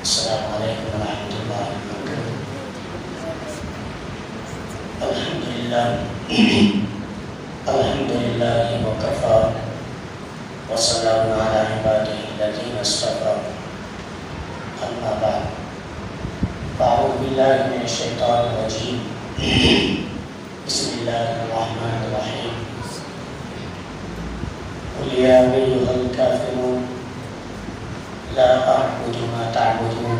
السلام علیکم ورحمۃ اللہ وبرکاتہ۔ الحمدللہ وکفی وسلام علی عبادہ الذین اصطفی، اما بعد فاعوذ باللہ من الشیطان الرجیم، بسم اللہ الرحمن الرحیم۔ قل یا ایھا الکافرون لا اعبد ما تعبدون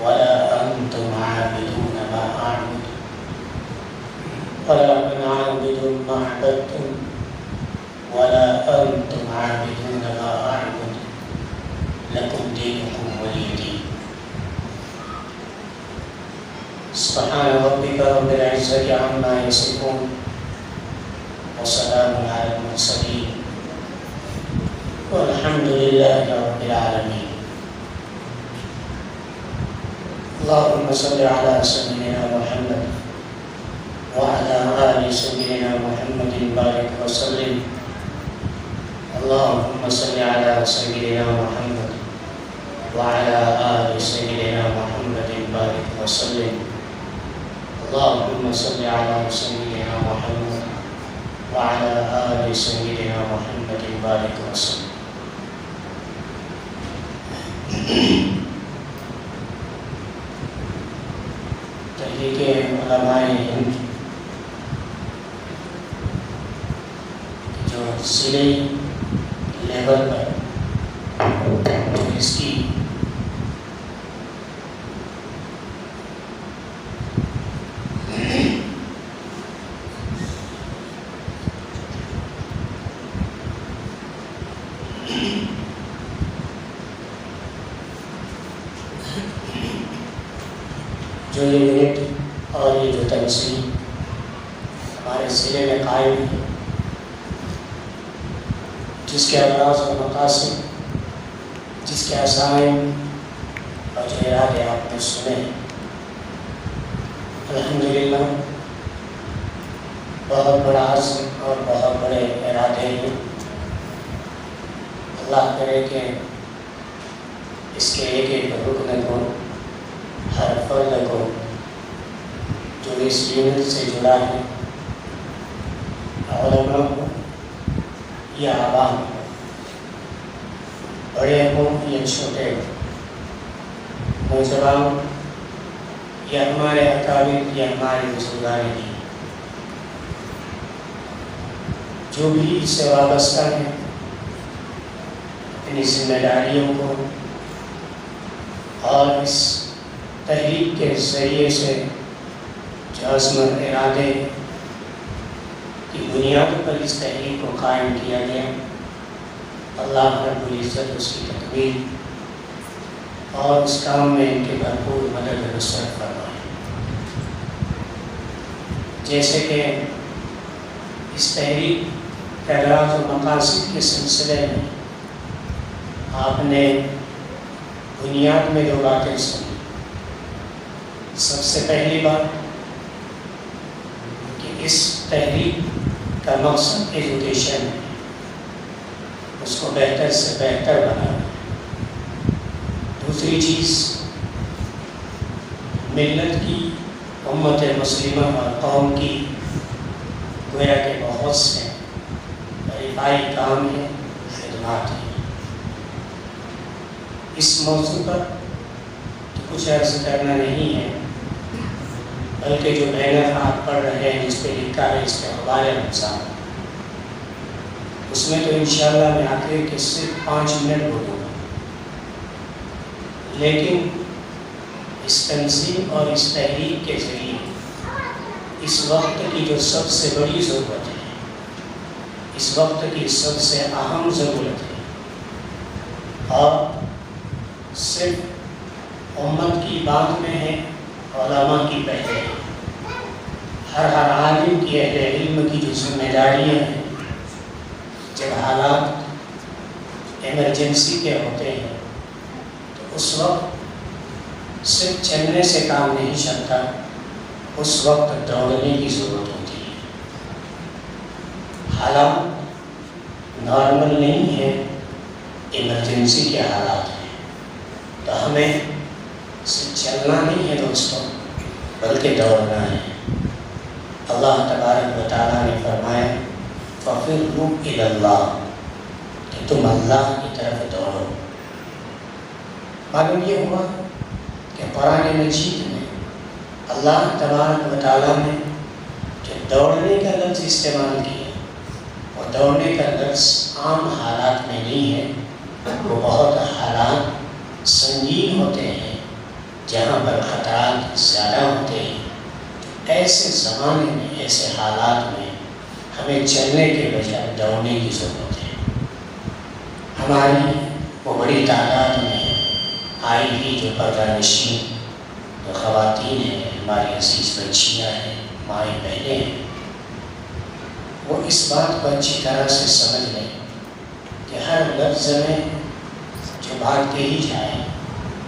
ولا انتم عابدون ما اعبد ولا انا عابد ما عبدتم ولا انتم عابدون ما اعبد لكم دينكم ولي دين۔ سبحان ربك رب العزة عما يصفون وسلام على المرسلين والحمد لله رب العالمين۔ اللهم صل على سيدنا محمد وعلى آل سيدنا محمد بارك وسلم۔ اللهم صل على سيدنا محمد وعلى آل سيدنا محمد بارك وسلم۔ اللهم صل على سيدنا محمد وعلى آل سيدنا محمد بارك وسلم۔ تحریک علماء ہند جو ضلعی لیول پر جو اس کی جو یہ یونٹ اور یہ جو تنظیم ہمارے ضلع میں قائم ہے، جس کے اغراض اور مقاصد، جس کے عزائم اور جو ارادے آپ نے سنے ہیں، الحمدللہ بہت بڑا عزم اور بہت بڑے ارادے ہیں۔ اللہ کرے کہ اس کے ایک ایک رکن کو، ہر فرد کو جو اس یونٹ سے جڑا ہے، علماء ہو یا عوام ہو، بڑے ہوں یا چھوٹے ہوں، نوجوان یا ہمارے اکابر یا ہمارے بزرگان دین، جو بھی اس سے وابستہ ہیں، اپنی ذمہ داریوں کو اور اس تحریک کے ذریعے سے جو عزم ارادے کی بنیاد پر اس تحریک کو قائم کیا گیا، اللہ رب العزت اس کی تکمیل اور اس کام میں ان کے بھرپور مدد و نصرت فرمائے۔ جیسے کہ اس تحریک کے اغراض و مقاصد کے سلسلے میں آپ نے بنیاد میں جو باتیں سنی، سب سے پہلی بات کہ اس تحریک کا مقصد ایجوکیشن ہے، اس کو بہتر سے بہتر بنانا۔ دوسری چیز، ملت کی، امت مسلمہ اور قوم کی گویا کہ بہت سے رفاعی کام ہیں، خدمات ہیں۔ اس موضوع پر کچھ عرض کرنا نہیں ہے، بلکہ جو بینر آپ پڑھ رہے ہیں جس پہ لکھا ہے استقبال رمضان، اس میں تو انشاءاللہ میں آخر کے صرف 5 منٹ بولوں گا، لیکن اس تنظیم اور اس تحریک کے ذریعے اس وقت کی جو سب سے بڑی ضرورت ہے، اس وقت کی سب سے اہم ضرورت ہے، اور صرف امت کی بات میں ہے، علماء کی پہلے ہے، ہر عالم کی، اہل علم کی جو ذمہ داریاں ہیں، جب حالات ایمرجنسی کے ہوتے ہیں تو اس وقت صرف چلنے سے کام نہیں چلتا، اس وقت دوڑنے کی ضرورت ہوتی ہے۔ حالات نارمل نہیں ہے، ایمرجنسی کے حالات ہیں، تو ہمیں صرف چلنا نہیں ہے دوستوں، بلکہ دوڑنا ہے۔ اللہ تبارک و تعالیٰ نے فرمایا فَفِرُّوا إِلَى اللَّهِ، کہ تم اللہ کی طرف دوڑو۔ معلوم یہ ہوا کہ قرآن مجید میں اللہ تبارک و تعالیٰ نے جو دوڑنے کا لفظ استعمال کیا، اور دوڑنے کا لفظ عام حالات میں نہیں ہے، وہ بہت حالات سنگین ہوتے ہیں جہاں پر خطرات زیادہ ہوتے ہیں۔ ایسے زمانے میں، ایسے حالات میں ہمیں چلنے کے بجائے دوڑنے کی ضرورت ہے۔ ہماری وہ بڑی تعداد میں آئی ہوئی جو پردہ نشین جو خواتین ہیں، ہماری عزیز بچیاں ہیں، مائیں بہنیں ہیں، وہ اس بات کو اچھی طرح سے سمجھ لیں کہ ہر لفظ میں جو بات کہی جائے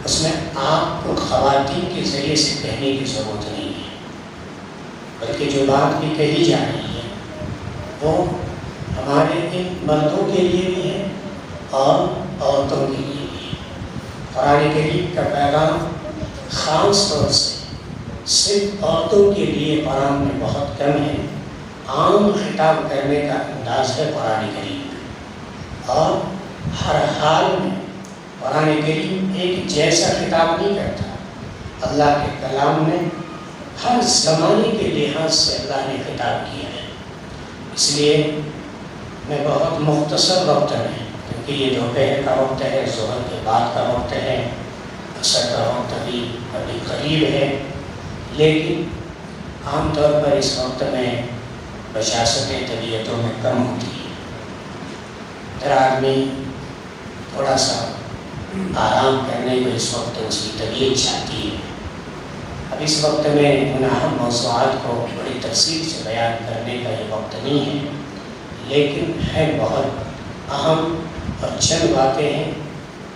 اس میں آپ کو خواتین کے ذریعے سے کہنے کی ضرورت نہیں ہے، بلکہ جو بات بھی کہی جا رہی ہے وہ ہمارے ان مردوں کے لیے بھی ہے اور عورتوں کے لیے بھی ہے۔ قرآن کریم کا پیغام خاص طور سے صرف عورتوں کے لیے قرآن میں بہت کم ہے۔ عام خطاب کرنے کا انداز ہے قرآن کریم میں، اور ہر حال میں قرآن کریم ایک جیسا خطاب نہیں کرتا۔ اللہ کے کلام میں ہر زمانے کے لحاظ سے اللہ نے خطاب کیا ہے۔ اس لیے میں بہت مختصر وقت میں، کیونکہ یہ دوپہر کا وقت ہے، ظہر کے بعد کا وقت ہے، عصر کا وقت ابھی قریب ہے، لیکن عام طور پر اس وقت میں بشاشتیں طبیعتوں میں کم ہوتی ہیں۔ اگر آدمی تھوڑا سا آرام کرنے کو اس وقت اس کی طبیعت چاہتی ہے۔ اب اس وقت میں ان اہم موضوعات کو بڑی تفصیل سے بیان کرنے کا یہ وقت نہیں ہے، لیکن ہے بہت اہم اور چند باتیں ہیں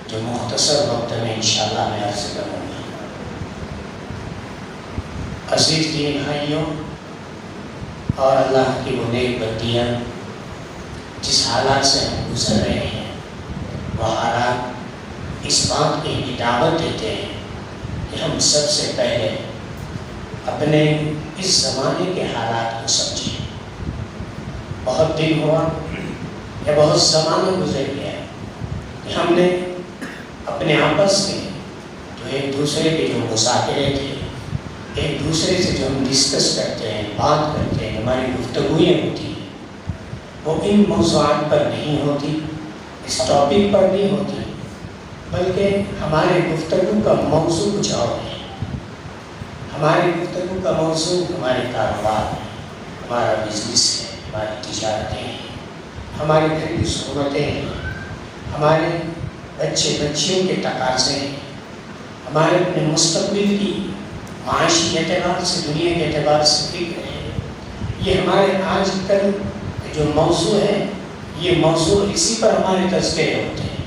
جو مختصر وقت میں انشاءاللہ میں عرض کروں گا۔ عزیز دین بھائیوں اور اللہ کی وہ نیک بندیاں، جس حالات سے ہم گزر رہے ہیں وہ حالات اس بات کی بھی دعوت دیتے ہیں کہ ہم سب سے پہلے اپنے اس زمانے کے حالات کو سمجھیں۔ بہت دن ہوا یا بہت زمانہ گزر گیا کہ ہم نے اپنے آپس میں جو ایک دوسرے کے جو مذاکرے تھے، ایک دوسرے سے جو ہم ڈسکس کرتے ہیں، بات کرتے ہیں، ہماری گفتگویں ہوتی ہیں، وہ ان موضوعات پر نہیں ہوتی، اس ٹاپک پر نہیں ہوتی، بلکہ ہمارے گفتگو کا موضوع کچھ اور ہے۔ ہماری گفتگو کا موضوع ہمارے کاروبار ہے، ہمارا بزنس ہے، ہماری تجارتیں ہیں، ہمارے گھر کی ضرورتیں ہیں، ہمارے بچے بچیوں کے تقاضے ہیں، ہمارے اپنے مستقبل کی معاشی اعتبار سے، دنیا کے اعتبار سے فکر ہے۔ یہ ہمارے آج کل جو موضوع ہے، یہ موضوع اسی پر ہمارے تذکرے ہوتے ہیں۔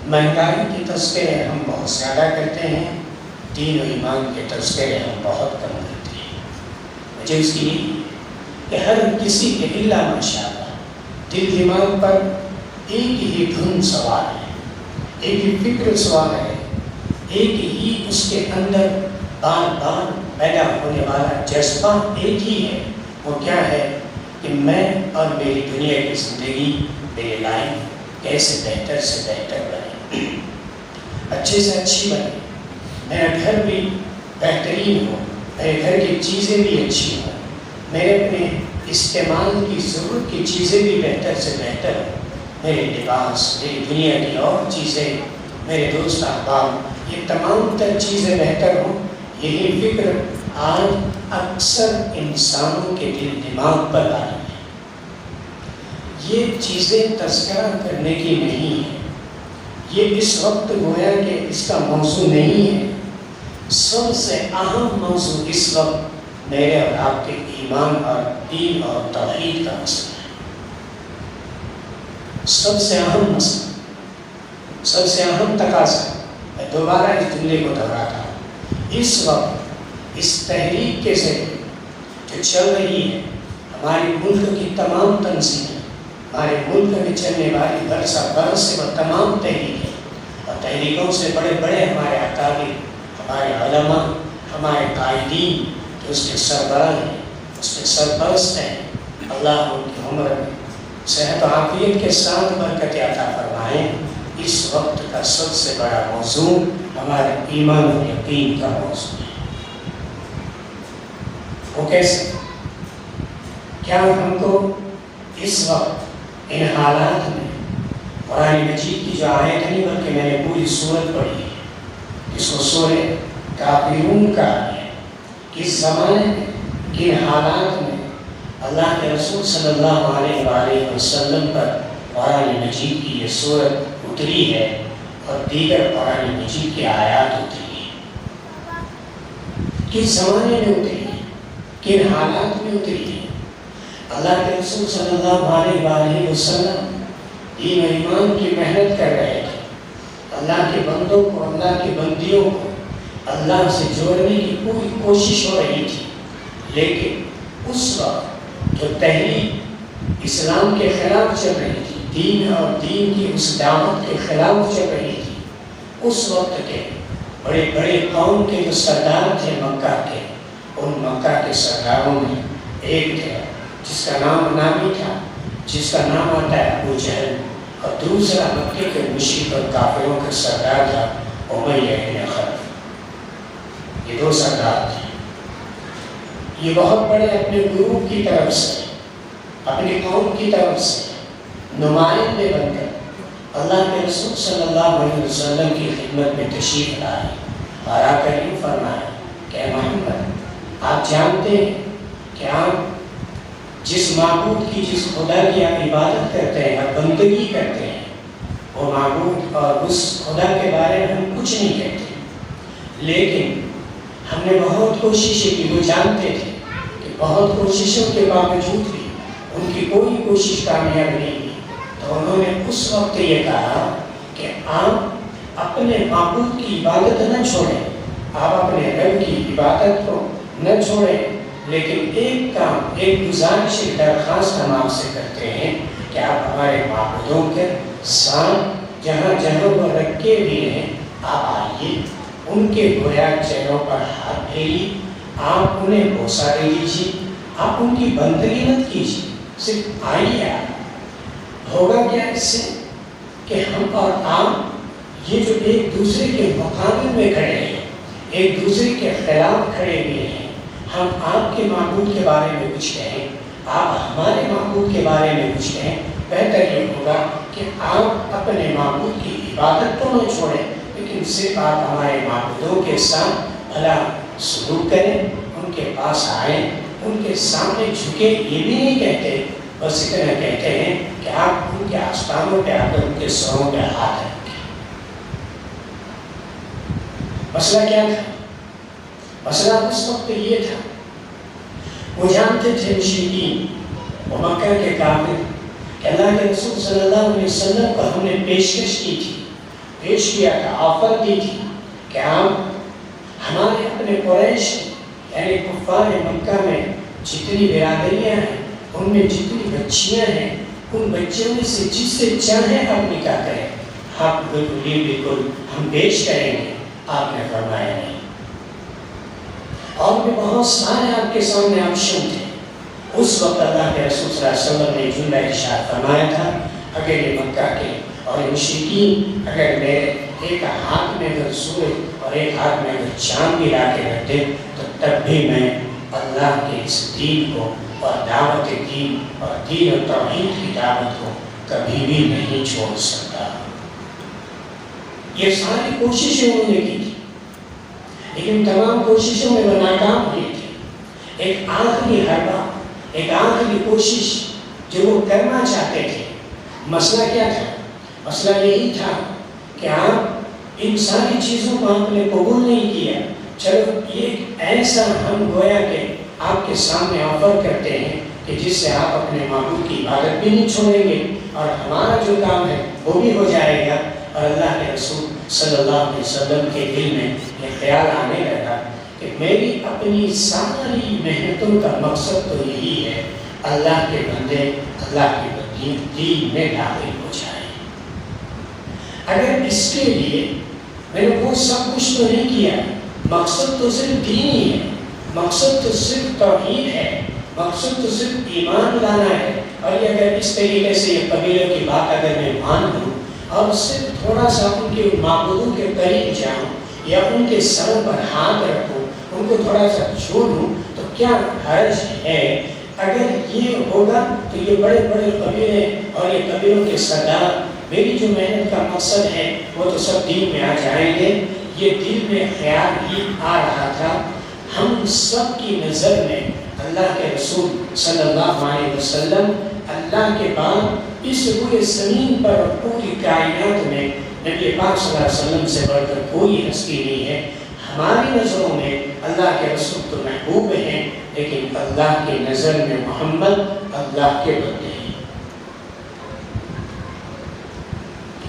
مہنگائی کے تذکرے ہم بہت زیادہ کرتے ہیں، دین و ایمان کے تذکرے ہم بہت کم کرتے ہیں۔ وجہ اس کی کہ ہر کسی کے الا ماشاءاللہ دل دماغ پر ایک ہی دھن سوار ہے، ایک ہی فکر سوار ہے، ایک ہی اس کے اندر بار بار پیدا ہونے والا جذبہ ایک ہی ہے۔ وہ کیا ہے کہ میں اور میری دنیا کی زندگی، میری لائف کیسے بہتر سے بہتر بنے، اچھے سے اچھی بنے، میرا گھر بھی بہترین ہو، میرے گھر کی چیزیں بھی اچھی ہوں، میرے اپنے استعمال کی ضرورت کی چیزیں بھی بہتر سے بہتر ہوں، میرے لباس، میری دنیا کی اور چیزیں، میرے دوست احباب، یہ تمام تر چیزیں بہتر ہوں۔ یہی فکر آج اکثر انسانوں کے دل دماغ پر آئی ہے۔ یہ چیزیں تذکرہ کرنے کی نہیں ہے، یہ اس وقت گویا کہ اس کا موضوع نہیں ہے۔ سب سے اہم موضوع اس وقت میرے اور آپ کے ایمان اور دین اور توحید کا مسئلہ ہے۔ سب سے اہم مسئلہ، سب سے اہم تقاضا، میں دوبارہ اس جملے کو دہراتا ہوں، اس وقت اس تحریک کے ذریعے جو چل رہی ہے ہمارے ملک کی تمام تنظیمیں، ہمارے ملک میں چلنے والی برسہ برس سے وہ تمام تحریکیں اور اور تحریکوں سے بڑے بڑے ہمارے اکابر، ہمارے علماء، ہمارے قائدین جو اس کے سربراہ ہیں، اس کے سرپرست ہیں، اللہ ان کی عمر میں صحت و عافیت کے ساتھ برکت عطا فرمائیں۔ اس وقت کا سب سے بڑا موضوع ہمارے ایمان و یقین کا موضوع ہے۔ وہ کیسے؟ کیا ہم کو اس وقت ان حالات میں قرآن مجید کی جو آیت نہیں بلکہ میں نے پوری سورت پڑھی ہے جس کو سورہ کافرون کہا ہے، اس زمانے میں کن حالات میں اللہ کے رسول صلی اللہ علیہ وآلہ وسلم پر قرآن مجید کی یہ سورت اتری ہے اور دیگر قرآن مجید کی آیات اتری ہے، کس زمانے میں اتری ہے، کن حالات میں اتری ہے۔ اللہ کے رسول صلی اللہ علیہ وآلہ وسلم دین و ایمان کی محنت کر رہے تھے، اللہ کے بندوں کو، اللہ کی بندیوں کو اللہ سے جوڑنے کی پوری کوشش ہو رہی تھی، لیکن اس وقت جو تحریک اسلام کے خلاف چل رہی تھی، دین اور دین کی اس دعوت کے خلاف چل رہی تھی، اس وقت کے بڑے بڑے قوم کے جو سردار تھے مکہ کے، ان مکہ کے سرداروں میں ایک تھے جس کا نام نامی تھا، جس کا نام آتا ہے ابو جہل، اور دوسرا مکے کے مشرک اور کافروں کا سردار تھا امیہ بن خلف۔ یہ دو سردار تھے، یہ بہت بڑے اپنے گروپ کی طرف سے، اپنی قوم کی طرف سے نمائندے بن کر اللہ کے رسول صلی اللہ علیہ وسلم کی خدمت میں تشریف لائے اور آ کر یوں فرمایا کہ اے محمد، آپ جانتے ہیں کہ آپ جس معبود کی، جس خدا کی آپ عبادت کرتے ہیں اور بندگی کرتے ہیں، وہ معبود اور اس خدا کے بارے میں ہم کچھ نہیں کہتے، لیکن ہم نے بہت کوششیں کی، وہ جانتے تھے کہ بہت کوششوں کے باوجود بھی ان کی کوئی کوشش کامیاب نہیں ہوئی، تو انہوں نے اس وقت یہ کہا کہ آپ اپنے معبود کی عبادت نہ چھوڑیں، آپ اپنے رب کی عبادت کو نہ چھوڑیں، لیکن ایک کام، ایک گزارش، ایک درخواست ہم آپ سے کرتے ہیں کہ آپ ہمارے معبودوں کے ساتھ جہاں جہاں وہ رکھے بھی ہیں آپ آئیے، ان کے گویا چہروں پر ہاتھ پھیریے، آپ انہیں بوسہ دے دیجیے، آپ ان کی بندگی مت کیجیے، صرف آئیے۔ آپ ہوگا کیا اس سے کہ ہم اور آپ یہ جو ایک دوسرے کے مقابل میں کھڑے ہیں، ایک دوسرے کے خلاف کھڑے ہوئے ہیں، ہم آپ کے معبود کے بارے میں کچھ کہیں، آپ ہمارے معبود کے بارے میں کچھ کہیں، بہتر یہ ہوگا کہ آپ اپنے معبود کی عبادت تو نہ چھوڑیں، لیکن صرف آپ ہمارے معبودوں کے ساتھ بھلا سلوک کریں، ان کے پاس آئیں، ان کے سامنے جھکے، یہ بھی نہیں کہتے، بس اتنا کہتے ہیں کہ آپ ان کے آستانوں پہ آ کر ان کے سروں پہ ہاتھ رکھیں۔ مسئلہ کیا تھا؟ مسئلہ اس وقت یہ تھا، وہ جانتے تھے مشرکین و مکہ کے کافر کہ اللہ کے رسول صلی اللہ علیہ وسلم کو ہم نے پیشکش کی تھی، پیش کیا تھا، آفر دی تھی کہ آپ ہمارے اپنے قریش یعنی کفار مکہ میں جتنی برادریاں ہیں، ان میں جتنی بچیاں ہیں، ان بچیوں میں سے جس سے چاہیں آپ نکاح کریں، آپ بالکل ہم پیش کریں گے۔ آپ نے فرمایا نہیں، اور بھی بہت سارے آپ کے سامنے آپشن تھے۔ اس وقت اللہ کے رسول صلی اللہ علیہ وسلم نے جملہ ارشاد فرمایا تھا، اگر یہ مکہ کے اور مشرکین اگر میرے ایک ہاتھ میں اگر سورج اور ایک ہاتھ میں اگر چاند بھی لا کے رکھ دے تو تب بھی میں اللہ کے اس دین کو اور دعوت دین اور دین و توحید کی دعوت کو کبھی بھی نہیں چھوڑ سکتا۔ یہ ساری کوششیں انہوں نے کی تھی، لیکن تمام کوششوں میں وہ ناکام ہوئی تھی۔ ایک آخری حربہ، ایک آخری کوشش جو وہ کرنا چاہتے تھے، مسئلہ کیا تھا؟ مسئلہ یہی تھا کہ آپ ان ساری چیزوں کو آپ نے قبول نہیں کیا، چلو یہ ایسا ہم گویا کہ آپ کے سامنے آفر کرتے ہیں کہ جس سے آپ اپنے معبود کی عبادت بھی نہیں چھوڑیں گے اور ہمارا جو کام ہے وہ بھی ہو جائے گا۔ اور اللہ کے رسول صلی اللہ علیہ وسلم کے دل میں یہ خیال آنے لگا کہ میری اپنی ساری محنتوں کا مقصد تو یہی ہے اللہ کے بندے اللہ کے دین میں داخل ہو جائیں۔ اگر اس کے لیے میں نے وہ سب کچھ تو نہیں کیا، مقصد تو صرف دین ہی ہے، مقصد تو صرف توحید ہے، مقصد تو صرف ایمان لانا ہے، اور یہ اگر اس طریقے سے یہ قبیلوں کی بات اگر میں مان لوں اور صرف تھوڑا سا ان کے معبودوں کے قریب جاؤں یا ان کے سر پر ہاتھ رکھوں، ان کو تھوڑا سا چھوڑوں، تو کیا حرج ہے؟ اگر یہ ہوگا تو یہ بڑے بڑے قبیلے اور یہ قبیلوں کے سردار میری جو محنت کا مقصد ہے وہ تو سب دین میں آ جائیں گے۔ یہ دل میں خیال ہی آ رہا تھا۔ ہم سب کی نظر میں اللہ کے رسول صلی اللہ علیہ وسلم اللہ کے بعد اس روئے زمین پر پوری کائنات میں نبی پاک صلی اللہ علیہ وسلم سے بڑھ کر کوئی ہستی نہیں ہے۔ ہماری نظروں میں اللہ کے رسول تو محبوب ہیں، لیکن اللہ کی نظر میں محمد اللہ کے بندے ہیں۔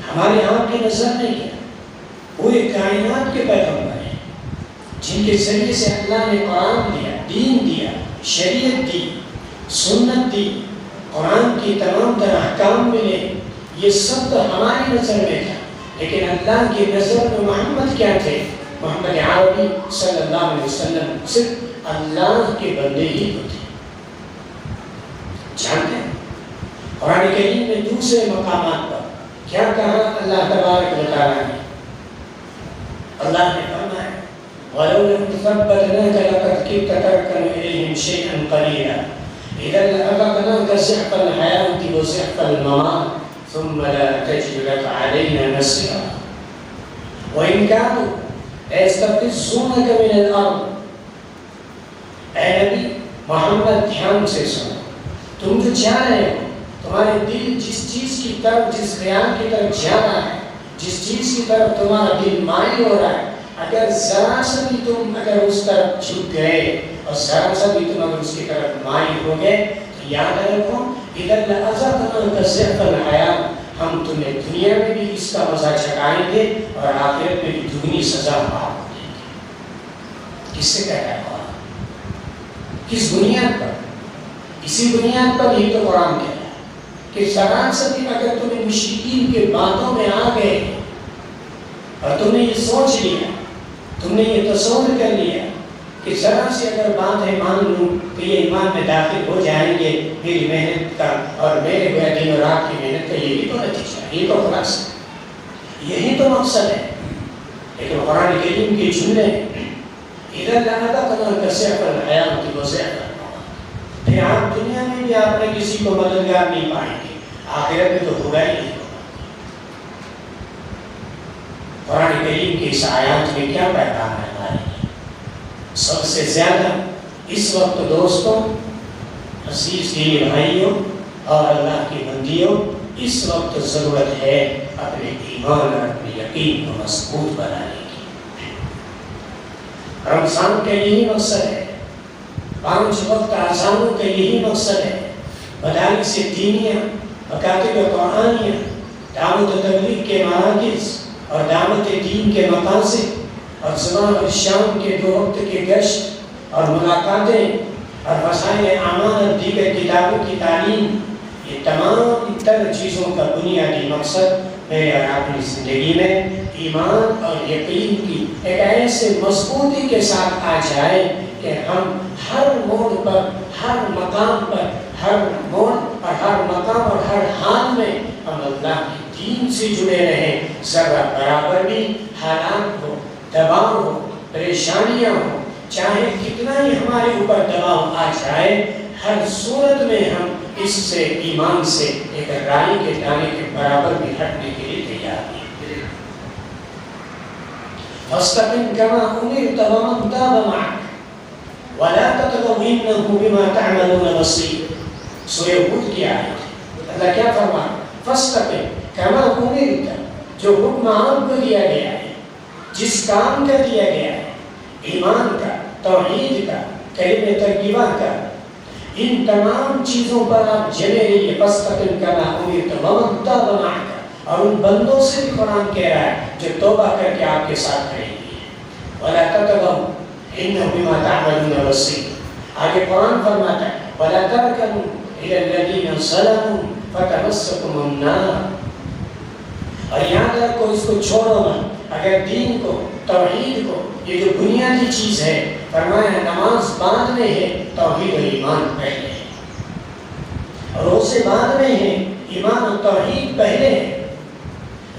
ہمارے آپ کی نظر میں کیا؟ پورے کائنات کے پیغمبر ہیں، جن کے ذریعے سے اللہ نے قرآن دیا، دین دیا، شریعت دی، سنت دی، قرآن کی تمام تر احکام ملے، یہ سب تو ہماری نظر میں تھا، لیکن اللہ کی نظر میں محمد کیا تھے؟ محمد عربی صلی اللہ علیہ وسلم صرف اللہ کے بندے ہی تو تھے۔ جانتے ہیں قرآن کریم میں دوسرے مقامات پر کیا کہا اللہ تبارک و تعالیٰ نے؟ اللہ نے فرمایا وَلَوْ لَمْ ثَبَّتْنَاكَ لَقَدْ كِدْتَ تَرْكَنُ إِلَيْهِمْ شَيْئًا قَلِيلًا إِذًا لَأَذَقْنَاكَ ضِعْفَ الْحَيَاةِ وَضِعْفَ الْمَمَاتِ ثُمَّ لَا تَجِدُ لَكَ عَلَيْنَا نَصِيرًا وَإِنْ كَانُوا لَيَسْتَفِزُّونَكَ مِنَ الْأَرْضِ۔ اے نبی محمد دھیان سے سنو، تم جو چاہ رہے ہو، تمہارے دل جس چیز کی طرف، جس خیال کی طرف جا رہا ہے، جس چیز کی طرف تمہارا دل مائل ہو رہا ہے، اگر ذرا سا بھی تم اگر اس طرف جھک گئے اور ذرا سا بھی تم اگر اس کی طرف مائل ہو گئے تو یاد رکھو اِذًا لَأَذَقْنَاكَ ضِعْفَ الْحَيَاةِ، ہم تمہیں دنیا میں بھی اس کا مزہ چکھائیں گے اور آخرت میں بھی دگنی سزا معاف دیں گے۔ کس سے کہہ رہا ہے قرآن؟ کس بنیاد پر؟ اسی بنیاد پر ہی تو قرآن کہہ رہا ہے کہ ذرا سا بھی اگر تمہیں مشرکین کے باتوں میں آ گئے اور تم نے یہ سوچ لیا، تم نے یہ تصور کر لیا کہ ذرا سی اگر بات ہے مان لوں تو یہ ایمان میں داخل ہو جائیں گے، میری محنت کا اور میرے ہوئے دن اور رات کی محنت کا یہی تو نتیجہ ہے، یہ تو خلاصہ ہے، یہی تو مقصد ہے۔ لیکن قرآن کریم کے جملے اِذًا لَأَذَقْنَاكَ ضِعْفَ الْحَيَاةِ وَضِعْفَ الْمَمَاتِ، پھر آپ دنیا میں بھی آپ نے کسی کو مددگار نہیں پائیں گے، آخرت میں تو ہوگا ہی نہیں۔ قرآن کریم کی اس آیات میں کیا پیغام ہے ہمارے لیے؟ سب سے زیادہ اس وقت دوستوں، عزیز دینی بھائیوں اور اللہ کی بندیوں، اس وقت ضرورت ہے اپنے ایمان اور اپنے یقین کو مضبوط بنانے کی۔ رمضان کا یہی مقصد ہے، 5 وقت اذانوں کا یہی مقصد ہے، مدارس دینیہ، مکاتب قرآنیہ، دعوت و تبلیغ کے مراکز اور دعوت دین کے مقاصد اور زمان اور شام کے 2 وقت کے گشت اور ملاقاتیں اور وسائل اعمال اور دیگر کتابوں کی تعلیم، یہ تمام تر چیزوں کا بنیادی مقصد میرے اور اپنی زندگی میں ایمان اور یقین کی ایک ایسے مضبوطی کے ساتھ آ جائے کہ ہم ہر موڑ پر، ہر مقام پر، ہر موڑ اور ہر مقام اور ہر حال میں ہم اللہ کی دین سے جڑے رہیں، ذرا برابر بھی حالات ہو، دباؤ ہو، پریشانیاں ہوں، چاہے کتنا ہی ہمارے اوپر دباؤ آ جائے، ہر صورت میں ہم اس سے ایمان سے ایک رائی کے دانے کے برابر بھی ہٹنے کے لیے تیار ہیں۔ فَاسْتَقِمْ كَمَا أُمِرْتَ وَمَنْ تَابَ مَعَكَ وَلَا تَطْغَوْا إِنَّهُ بِمَا تَعْمَلُونَ بَصِيرٌ۔ سورہ ہود کی آیت، اللہ کیا فرمایا؟ فَاسْتَقِمْ كَمَا أُمِرْتَ، جو حکم آپ کو دیا گیا ہے، جس کام کا دیا گیا ہے، ایمان کا، توحید کا، کلمہ طیبہ کا، ان تمام چیزوں پر آپ جمے رہیے۔ فَاسْتَقِمْ كَمَا أُمِرْتَ وَمَنْ تَابَ مَعَكَ، اور ان بندوں سے بھی قرآن کہہ رہا ہے جو توبہ کر کے آپ کے ساتھ رہیں گے۔ وَلَا تَطْغَوْا إِنَّهُ بِمَا تَعْمَلُونَ بَصِيرٌ۔ آگے قرآن فرماتا ہے وَلَا تَرْكَنُوا إِلَى الَّذِينَ ظَلَمُوا فَتَمَسَّكُمُ النَّارُ۔ اور یاد رکھو اس کو چھوڑو مت. اگر دین کو توحید کو یہ جو بنیادی چیز ہے فرمایا نماز بعد میں ہے توحید و ایمان پہلے ہے. روزے بعد میں ہے ایمان و توحید پہلے ہے.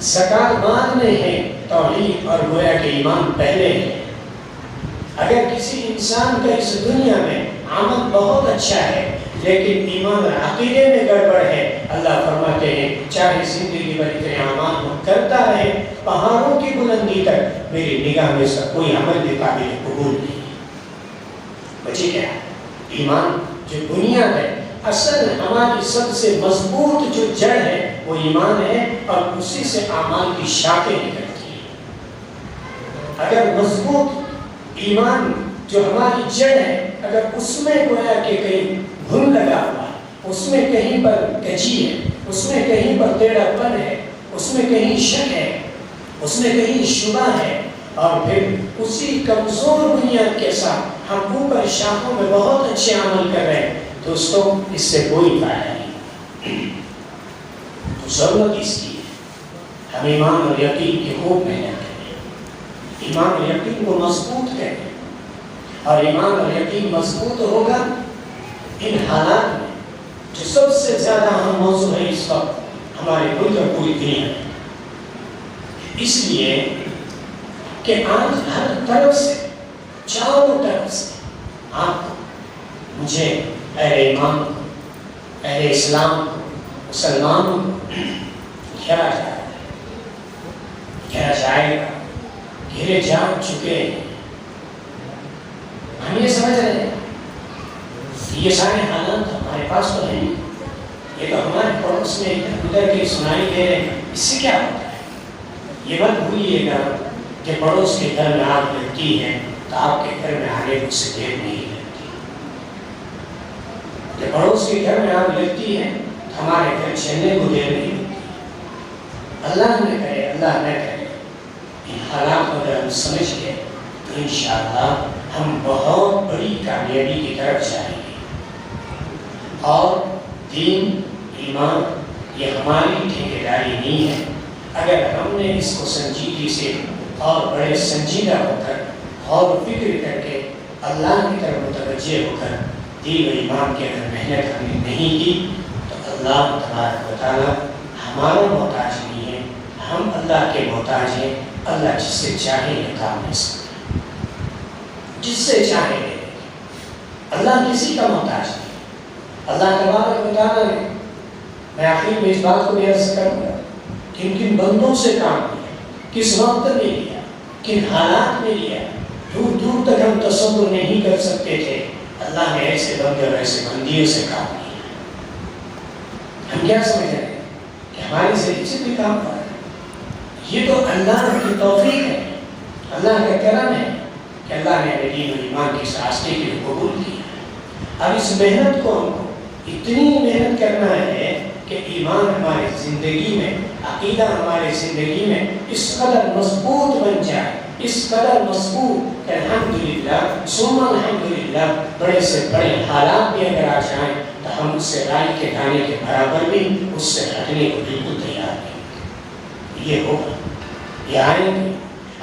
زکات بعد میں ہے توحید اور گویا کہ ایمان پہلے ہے. اگر کسی انسان کا اس دنیا میں عمل بہت اچھا ہے لیکن ایمان اور عقیدے میں گڑبڑ ہے اللہ فرماتے ہیں چاہے زندگی بھر اتنے اعمال کرتا رہے پہاڑوں کی بلندی تک میری نگاہ میں سے کوئی عمل بھی قابل قبول نہیں. بچی کیا ایمان جو بنیاد ہے اصل ہماری سب سے مضبوط جو جڑ ہے وہ ایمان ہے اور اسی سے اعمال کی شاخیں نکلتی ہیں. اگر مضبوط ایمان جو ہماری جڑ ہے اگر اس میں گویا کہ کہیں گھن لگا ہوا ہے اس میں کہیں پر کجی ہے اس میں کہیں پر ٹیڑھا پن ہے اس میں کہیں شک ہے اس میں کہیں شبہ ہے اور پھر اسی کمزور بنیاد کے ساتھ ہم اوپر شاخوں میں بہت اچھے عمل کر رہے ہیں دوستوں اس سے کوئی فائدہ نہیں. تو ضرورت اس کی ہے ہم ایمان اور یقین کی خوب محنت کریں ایمان اور یقین کو مضبوط کریں اور ایمان اور یقین مضبوط ہوگا ان حالات میں جو سب سے زیادہ اہم موضوع ہے اس وقت ہمارے ملک اور پوری دنیا میں. اس لیے کہ آج ہر طرف سے چاروں طرف سے آپ کو مجھے اہل ایمان کو اہل اسلام کو مسلمانوں کو گھیرا جائے گا گھیرے جا چکے ہیں. ہم یہ سمجھ رہے ہیں یہ سارے حالات ہمارے پاس تو ہیں یہ تو ہمارے پڑوس میں ادھر کے سنائی دے رہے ہیں اس سے کیا ہوتا ہے. یہ مت بھولیے گا کہ پڑوس کے گھر میں آگ لگتی ہے تو آپ کے گھر میں آگے کچھ سے دیر نہیں لگتی. کہ پڑوس کے گھر میں آگ لگتی ہے تو ہمارے گھر چلنے کو دیر نہیں لگتی. اللہ نہ کرے اللہ نہ کرے ان حالات کو اگر ہم سمجھ گئے تو انشاءاللہ ہم بہت بڑی کامیابی کی طرف جائیں گے. اور دین ایمان یہ ہماری ٹھیکیداری نہیں ہے. اگر ہم نے اس کو سنجیدگی سے اور بڑے سنجیدہ ہو کر اور فکر کر کے اللہ کی طرف متوجہ ہو کر دین و ایمان کے اگر محنت ہم نے نہیں کی تو اللہ تبارک و تعالیٰ ہمارا محتاج نہیں ہے ہم اللہ کے محتاج ہیں. اللہ جس سے چاہے یہ کام دے سکتا ہے جس سے چاہے دے. اللہ کسی کا محتاج نہیں. اللہ تبارک و تعالیٰ نے میں آخر میں اس بات کو بھی عرض کروں گا کن کن بندوں سے کام لیا کس وقت میں لیا کن حالات میں لیا دور دور تک ہم تصور نہیں کر سکتے تھے. اللہ نے ایسے بندے اور ایسے بندیوں سے کام لیا. ہم کیا سمجھ رہے ہیں کہ ہماری ذریعے سے بھی کام کر رہے ہیں. یہ تو اللہ کی توفیق ہے اللہ کا کرم ہے کہ اللہ نے دین و ایمان کے راستے کے لیے قبول کیا. اب اس محنت کو ہم کو اتنی محنت کرنا ہے کہ ایمان ہماری زندگی میں عقیدہ ہماری زندگی میں اس قدر مضبوط بن جائے اس قدر مضبوط کہ الحمدللہ ثم الحمدللہ بڑے سے بڑے حالات بھی اگر آ جائیں تو ہم اس سے رائی کے دانے کے برابر بھی اس سے ہٹنے کو بالکل تیار نہیں. یہ ہوگا یہ آئیں گے.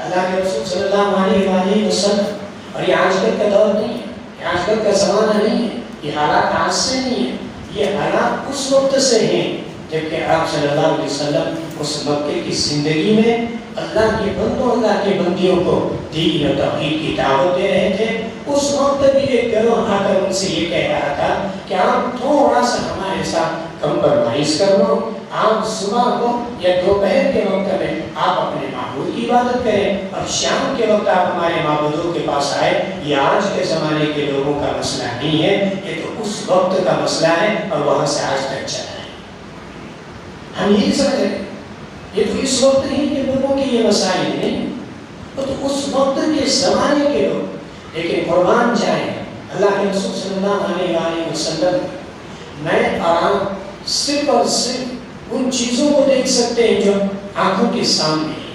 اللہ کے رسول صلی اللہ علیہ وسلم اور یہ آج کل کا دور نہیں ہے یہ آج کل کا زمانہ نہیں ہے یہ حالات آج سے نہیں ہے یہ حالات اس وقت سے ہیں جبکہ آپ صلی اللہ علیہ وسلم اس مکے کی زندگی میں اللہ کے بندوں اللہ کے بندیوں کو دین و توحید کی دعوت دے رہے تھے. اس وقت بھی ایک گروہ آ کر ان سے یہ کہہ رہا تھا کہ آپ تھوڑا سا ہمارے ساتھ کمپرومائز کر لو. آپ صبح کو یا دوپہر کے وقت میں آپ اپنے معبود کی عبادت کریں اور شام کے وقت آپ ہمارے معبودوں کے پاس آئے. یہ آج کے زمانے کے لوگوں کا مسئلہ نہیں ہے یہ تو اس وقت کا مسئلہ ہے اور وہاں سے آج تک چل رہا ہے. ہم یہی سمجھ رہے ہیں یہ تو اس وقت نہیں کہ لوگوں کے یہ مسائل نہیں وہ تو اس وقت کے زمانے کے لوگ. لیکن قربان جائیں اللہ کے رسول صلی اللہ علیہ وسلم میں آرام صرف اور صرف ان چیزوں کو دیکھ سکتے ہیں جو آنکھوں کے سامنے ہیں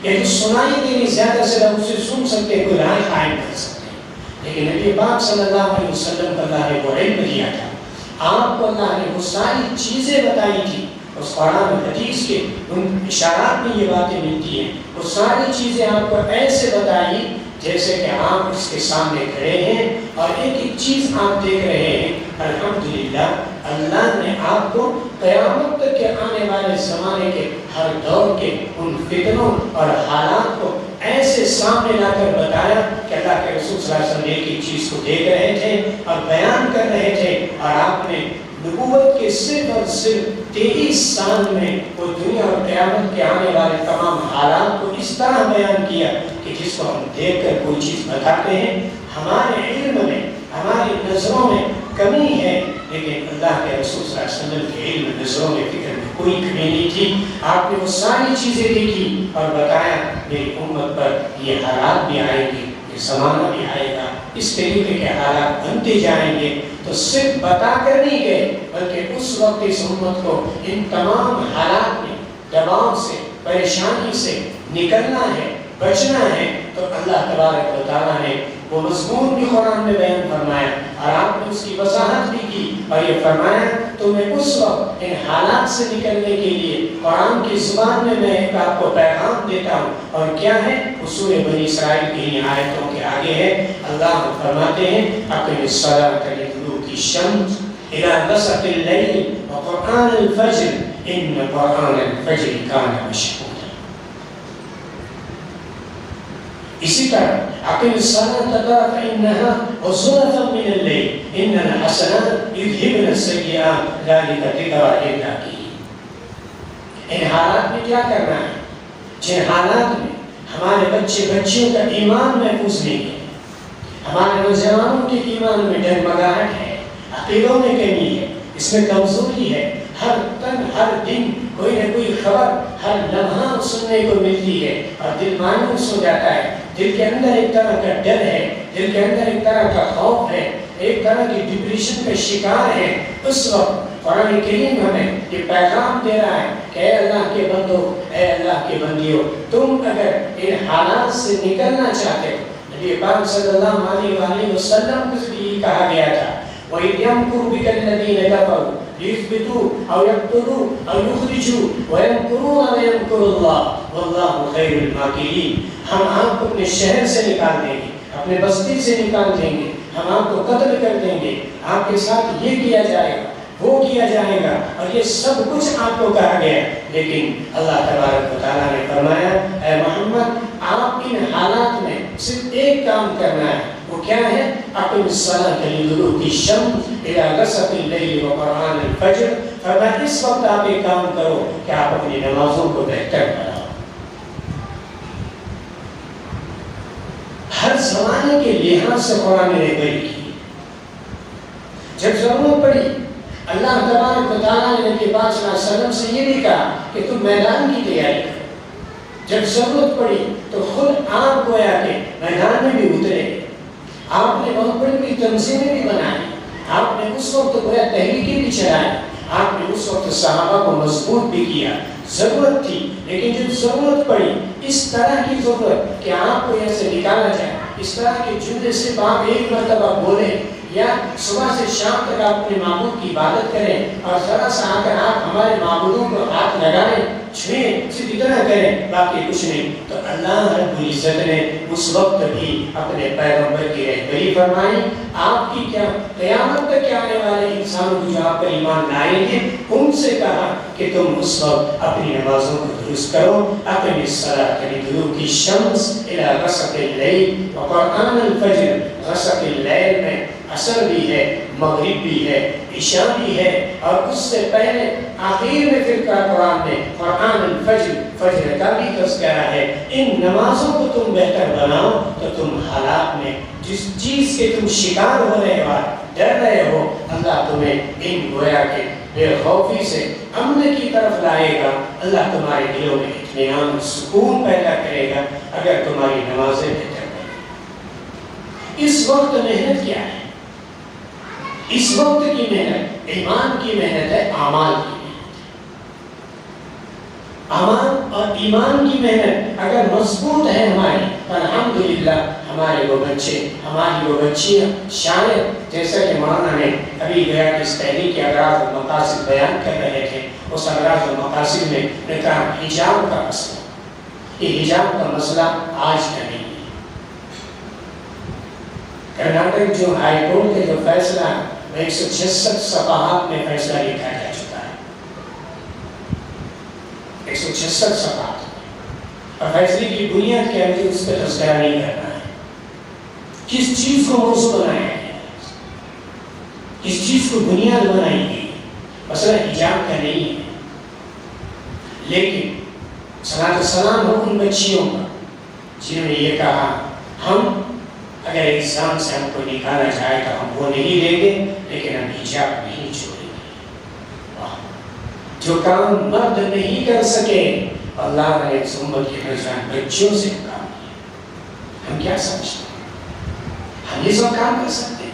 یا جو سنائی دینی زیادہ سے زیادہ اسے سن سکتے ہیں کوئی رائے قائم کر سکتے ہیں. لیکن نبی پاک صلی اللہ علیہ وسلم کو اللہ نے وہ علم دیا تھا آپ کو اللہ نے وہ ساری چیزیں بتائی تھی اس قرآن حدیث کے ان اشارات میں یہ باتیں ملتی ہیں. وہ ساری چیزیں آپ کو ایسے بتائی جیسے کہ آپ اس کے سامنے کھڑے ہیں اور ایک ایک چیز آپ دیکھ رہے ہیں. الحمدللہ اللہ نے آپ کو قیامت تک کے آنے والے زمانے کے ہر دور کے ان فتنوں اور حالات کو ایسے سامنے لا کر بتایا کہ اللہ کے رسول صلی اللہ علیہ وسلم ایک ایک چیز کو دیکھ رہے تھے اور بیان کر رہے تھے. اور آپ نے نبوت کے صرف اور صرف 23 سال میں وہ دنیا اور قیامت کے آنے والے تمام حالات کو اس طرح بیان کیا کہ جس کو ہم دیکھ کر کوئی چیز بتاتے ہیں. ہمارے علم میں ہماری نظروں میں کمی ہے, لیکن اللہ کے رسول صلی اللہ علیہ وسلم کے علم نظروں میں فکر میں کوئی کمی نہیں تھی. آپ نے وہ ساری چیزیں دیکھی اور بتایا میری امت پر یہ حالات بھی آئیں گے, یہ زمانہ بھی آئے گا, اس طریقے کے حالات بنتے جائیں گے. تو صرف بتا کر نہیں گئے بلکہ اس وقت اس امت کو ان تمام حالات میں دباؤ سے پریشانی سے نکلنا ہے, بچنا ہے. تو اللہ تبارک و تعالیٰ نے وہ مضمون بھی قرآن میں بیان فرمایا اور آپ نے اس کی وضاحت بھی کی اور یہ فرمایا تمہیں اس وقت ان حالات سے نکلنے کے لیے قرآن کی زبان میں ایک آپ کو پیغام دیتا ہوں. اور کیا ہے وہ سورہ بنی اسرائیل کی آیتوں کے آگے ہے. اللہ فرماتے ہیں اقم الصلاۃ لدلوک الشمس الی غسق اللیل وقرآن الفجر ان قرآن الفجر کان مشہودا. اسی طرح اقم الصلاۃ طرف النہار وزلفا من اللیل ان الحسنات یذہبن السیئات ذلک ذکری للذاکرین. ان حالات میں کیا کرنا ہے؟ جن حالات میں ہمارے بچے بچیوں کا ایمان محفوظ نہیں ہے, ہمارے نوجوانوں کے ایمان میں ڈگمگاہٹ ہے, عقیدوں میں کمی ہے, اس میں کمزوری ہے, ہر دن کوئی نہ کوئی خبر ہر لمحہ سننے کو ملتی ہے اور دل مایوس ہو جاتا ہے. دل کے اندر ایک طرح کا ڈر ہے, دل کے اندر ایک طرح کا خوف ہے, ایک طرح کی ڈپریشن کا شکار ہے. اس وقت قرآن کریم ہمیں یہ پیغام دے رہا ہے کہ اے اللہ کے بندو, اے اللہ کے بندیوں, تم اگر ان حالات سے نکلنا چاہتے ہو, نبی پاک صلی اللہ علیہ وآلہ وسلم کو بھی کہا گیا تھا وَإِذْ يَمْكُرُ بِكَ الَّذِينَ كَفَرُوا لِيُثْبِتُوكَ أَوْ يَقْتُلُوكَ أَوْ يُخْرِجُوكَ وَيَمْكُرُونَ وَيَمْكُرُ اللَّهُ وَاللَّهُ خَيْرُ الْمَاكِرِينَ. ہم آپ کو اپنے شہر سے نکال دیں گے, اپنے بستی سے نکال دیں گے, ہم آپ کو قتل کر دیں گے, آپ کے ساتھ یہ کیا جائے گا, وہ کیا جائے گا, اور یہ سب کچھ آپ کو کہا گیا. لیکن اللہ تبارک و تعالیٰ نے فرمایا اے محمد آپ ان حالات میں صرف ایک کام کرنا ہے. وہ کیا ہے؟ اقم الصلاۃ لدلوک الشمس الی غسق اللیل وقرآن الفجر. فرمایا اس وقت آپ ایک کام کرو کہ آپ اپنی نمازوں کو بہتر بناؤ. ہر زمانے کے لحاظ سے قرآن نے رہبری کی. جب ضرورت پڑی اللہ تبارک و تعالیٰ نے نبی پاک صلی اللہ علیہ وسلم سے یہ بھی کہا کہ تم میدان کی تیاری کرو. جب ضرورت پڑی تو خود آپ گویا کہ میدان میں بھی اترے. آپ نے بہت بڑی بڑی تنظیمیں بھی بنائی, آپ نے اس وقت گویا تحریکیں بھی چلائی, آپ نے اس وقت صحابہ کو مضبوط بھی کیا. ضرورت تھی, لیکن جب ضرورت پڑی اس طرح کی ضرورت کہ آپ کو یہاں سے نکالا جائے, اس طرح کے جملے سے آپ ایک مرتبہ بولیں یا صبح سے شام تک آپ اپنے معبود کی عبادت کریں اور ذرا سا آ کر آپ ہمارے معبودوں کو ہاتھ لگائیں, چھوئیں, صرف اتنا کریں, باقی کچھ نہیں. تو اللہ رب العزت نے اس وقت بھی اپنے پیغمبر کی رہبری فرمائی. آپ کی کیا قیامت تک کے آنے والے انسانوں کو جو آپ پر ایمان لائیں گے ان سے کہا کہ تم اس وقت اپنی نمازوں کو درست کرو. اقم الصلاۃ لدلوک الشمس الی غسق اللیل وقرآن الفجر. غسق اللیل میں عصر بھی ہے, مغرب بھی ہے, عشاء بھی ہے, اور اس سے پہلے آخر میں پھر قرآن میں قرآن الفجر, فجر کا بھی تذکرہ ہے. ان نمازوں کو تم بہتر بناؤ تو تم حالات میں جس چیز کے تم شکار ہو رہے ہو, ڈر رہے ہو, اللہ تمہیں ان گویا کے بے خوفی سے امن کی طرف لائے گا. اللہ تمہارے دلوں میں اطمینان سکون پیدا کرے گا اگر تمہاری نمازیں بہتر بنیں. اس وقت محنت کیا ہے؟ اس وقت کی محنت ایمان کی محنت ہے, اعمال کی محنت. اعمال اور ایمان کی محنت اگر مضبوط ہے ہماری, الحمدللہ ہمارے وہ بچے, ہماری وہ بچیاں شاید جیسا کہ مولانا نے ابھی گیا کہ اس تحریک کے اغراض اور مقاصد بیان کر رہے تھے, اس اغراض و مقاصد میں نے کہا حجاب کا مسئلہ، یہ حجاب کا مسئلہ آج کا نہیں ہے۔ کرناٹک جو ہائی کورٹ کے جو فیصلہ 166 صفحات میں فیصلہ لکھا جا چکا ہے، 166 صفحات، اور فیصلے کی بنیاد کیا ہے؟ اس پہ تذکرہ نہیں کرنا ہے، کس چیز کو موضوع بنایا ہے، کس چیز کو بنیاد بنائی گئی، مسئلہ حجاب کا نہیں ہے۔ لیکن صلاۃ السلام ہو ان بچیوں کا جنہوں نے یہ کہا ہم اگر اسلام سے ہم کو نکالا جائے تو ہم وہ نہیں دیں گے، لیکن ہم حجاب نہیں چھوڑیں گے۔ جو کام مرد نہیں کر سکے اللہ نے اس امت کے نوجوان بچوں سے کام کیا۔ ہم کیا سمجھتے ہیں ہم یہ سب کام کر سکتے ہیں؟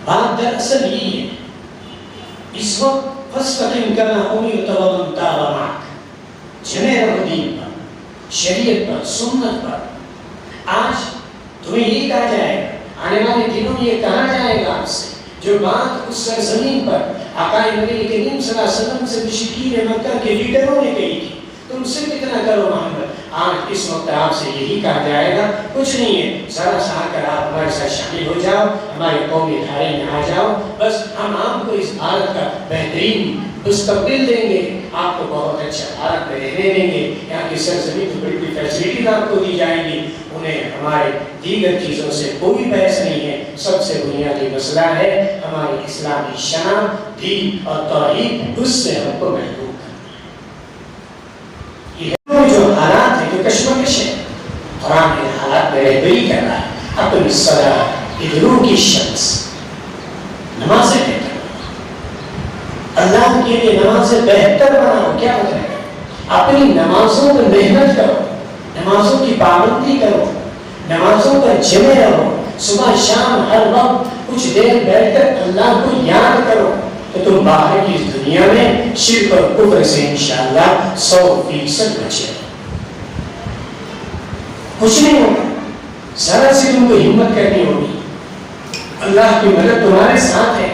بات دراصل یہی ہے، اس وقت فَاسْتَقِمْ كَمَا أُمِرْتَ وَمَنْ تَابَ مَعَكَ، جمع رہو دین پر، شریعت پر، سنت پر۔ آج تمہیں یہ کہا جائے گا، آنے والے دنوں میں یہ کہا جائے گا آپ سے، جو بات اس سرزمین پر آقا نبی کریم صلی اللہ علیہ وسلم سے مشرکین مکہ کے لیڈروں نے کہی تھی، تم صرف اتنا کرو محمد، آج اس وقت آپ سے یہی کہا جائے گا، کچھ نہیں ہے، ذرا سا آ کر آپ ہمارے ساتھ شامل ہو جاؤ، ہمارے قومی دھارے میں آ جاؤ، بس ہم آپ کو اس بھارت کا بہترین مستقبل دیں گے، آپ کو بہت اچھا بھارت میں رہنے دیں گے، یہاں کی سرزمین کی بڑی بڑی فیسلٹیز آپ کو دی جائیں گی، انہیں ہمارے دیگر چیزوں سے کوئی بحث نہیں ہے۔ سب سے بنیادی مسئلہ ہے ہماری اسلامی شان، دین اور توحید، اس سے ہم کو محروم کرنا ہے۔ جو حالات ہیں، جو کشمکش ہے، قرآن کے حالات میں رہبری کر رہا ہے۔ اپنی صلاۃ لدلوک الشمس، نمازیں بہتر بناؤ، اللہ کے لیے نمازیں بہتر بناؤ۔ کیا ہوتا ہے؟ اپنی نمازوں میں محنت کرو، نمازوں کی پابندی کرو، نمازوں پر جمع رہو، صبح شام ہر وقت کچھ دیر بیٹھ کر اللہ کو یاد کرو، تو تم باہر کی اس دنیا میں شرک اور کفر سے انشاءاللہ 100% بچے ہو۔ کچھ نہیں ہوگا، ذرا سی تم کو ہمت کرنی ہوگی، اللہ کی مدد تمہارے ساتھ ہے،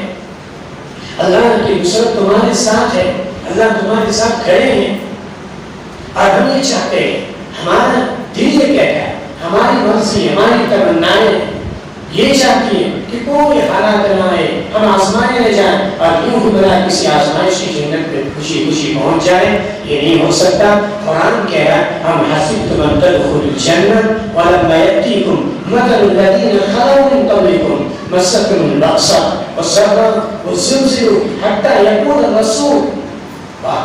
اللہ کی نصرت تمہارے ساتھ ہے، اللہ تمہارے ساتھ کھڑے ہیں۔ اور ہم یہ چاہتے ہیں، ہمارا دل یہ کہتا ہے، ہماری مرضی، ہماری تمنائیں یہ چاہتی ہیں کہ کوئی حالات نہ آئے، ہم آزمائے نہ جائیں اور یوں ہی بنا کسی آزمائش کی جنت میں خوشی خوشی پہنچ جائیں۔ یہ نہیں ہو سکتا۔ قرآن کہہ رہا ہے ہم حسبتم ان تدخلوا الجنہ ولما یأتیکم مثل الذین خلوا من قبلکم مستهم البأساء والضراء وزلزلوا حتی یقول الرسول۔ واہ،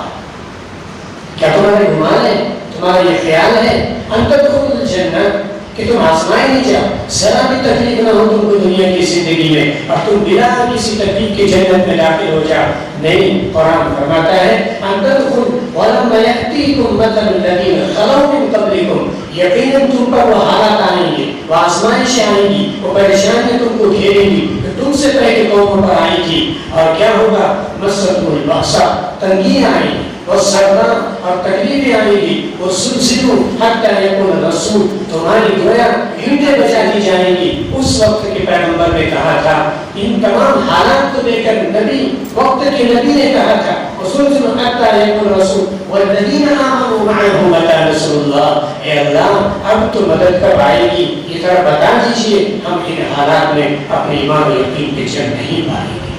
کیا تمہارے گمان ہے، تمہارا یہ خیال ہے ان تدخلوا الجنہ کہ تم آزمائے نہیں جاؤ، ذرا بھی تکلیف نہ ہو تم کو دنیا کی زندگی میں اور تم بلا کسی تکلیف کی جنت میں داخل ہو جاؤ؟ نہیں، قرآن فرماتا ہے ان تدخلوا ولما یأتیکم مثل الذین خلوا من قبلکم، یقیناً تم پر وہ حالات آئیں گے، وہ آزمائشیں آئیں گی، وہ پریشانیاں تم کو گھیریں گی جو تم سے پہلے قوموں پر آئی تھی۔ اور کیا ہوگا؟ مستهم البأساء، تنگیاں آئیں گی، والضراء، اور تکلیفیں آئیں گی، وزلزلوا حتی یقول الرسول، تمہاری گویا ہنڈیں بجا دی جائیں گی۔ اس وقت کے پیغمبر نے کہا تھا، ان تمام حالات کو دیکھ کر نبی، وقت کے نبی نے کہا تھا، وزلزلوا حتی یقول الرسول والذین آمنوا معه متی نصر اللہ، اے اللہ اب تو مدد کب آئے گی؟ یہ ذرا بتا دیجئے، ہم ان حالات میں اپنے ایمان و یقین پہ چل نہیں پائیں گے۔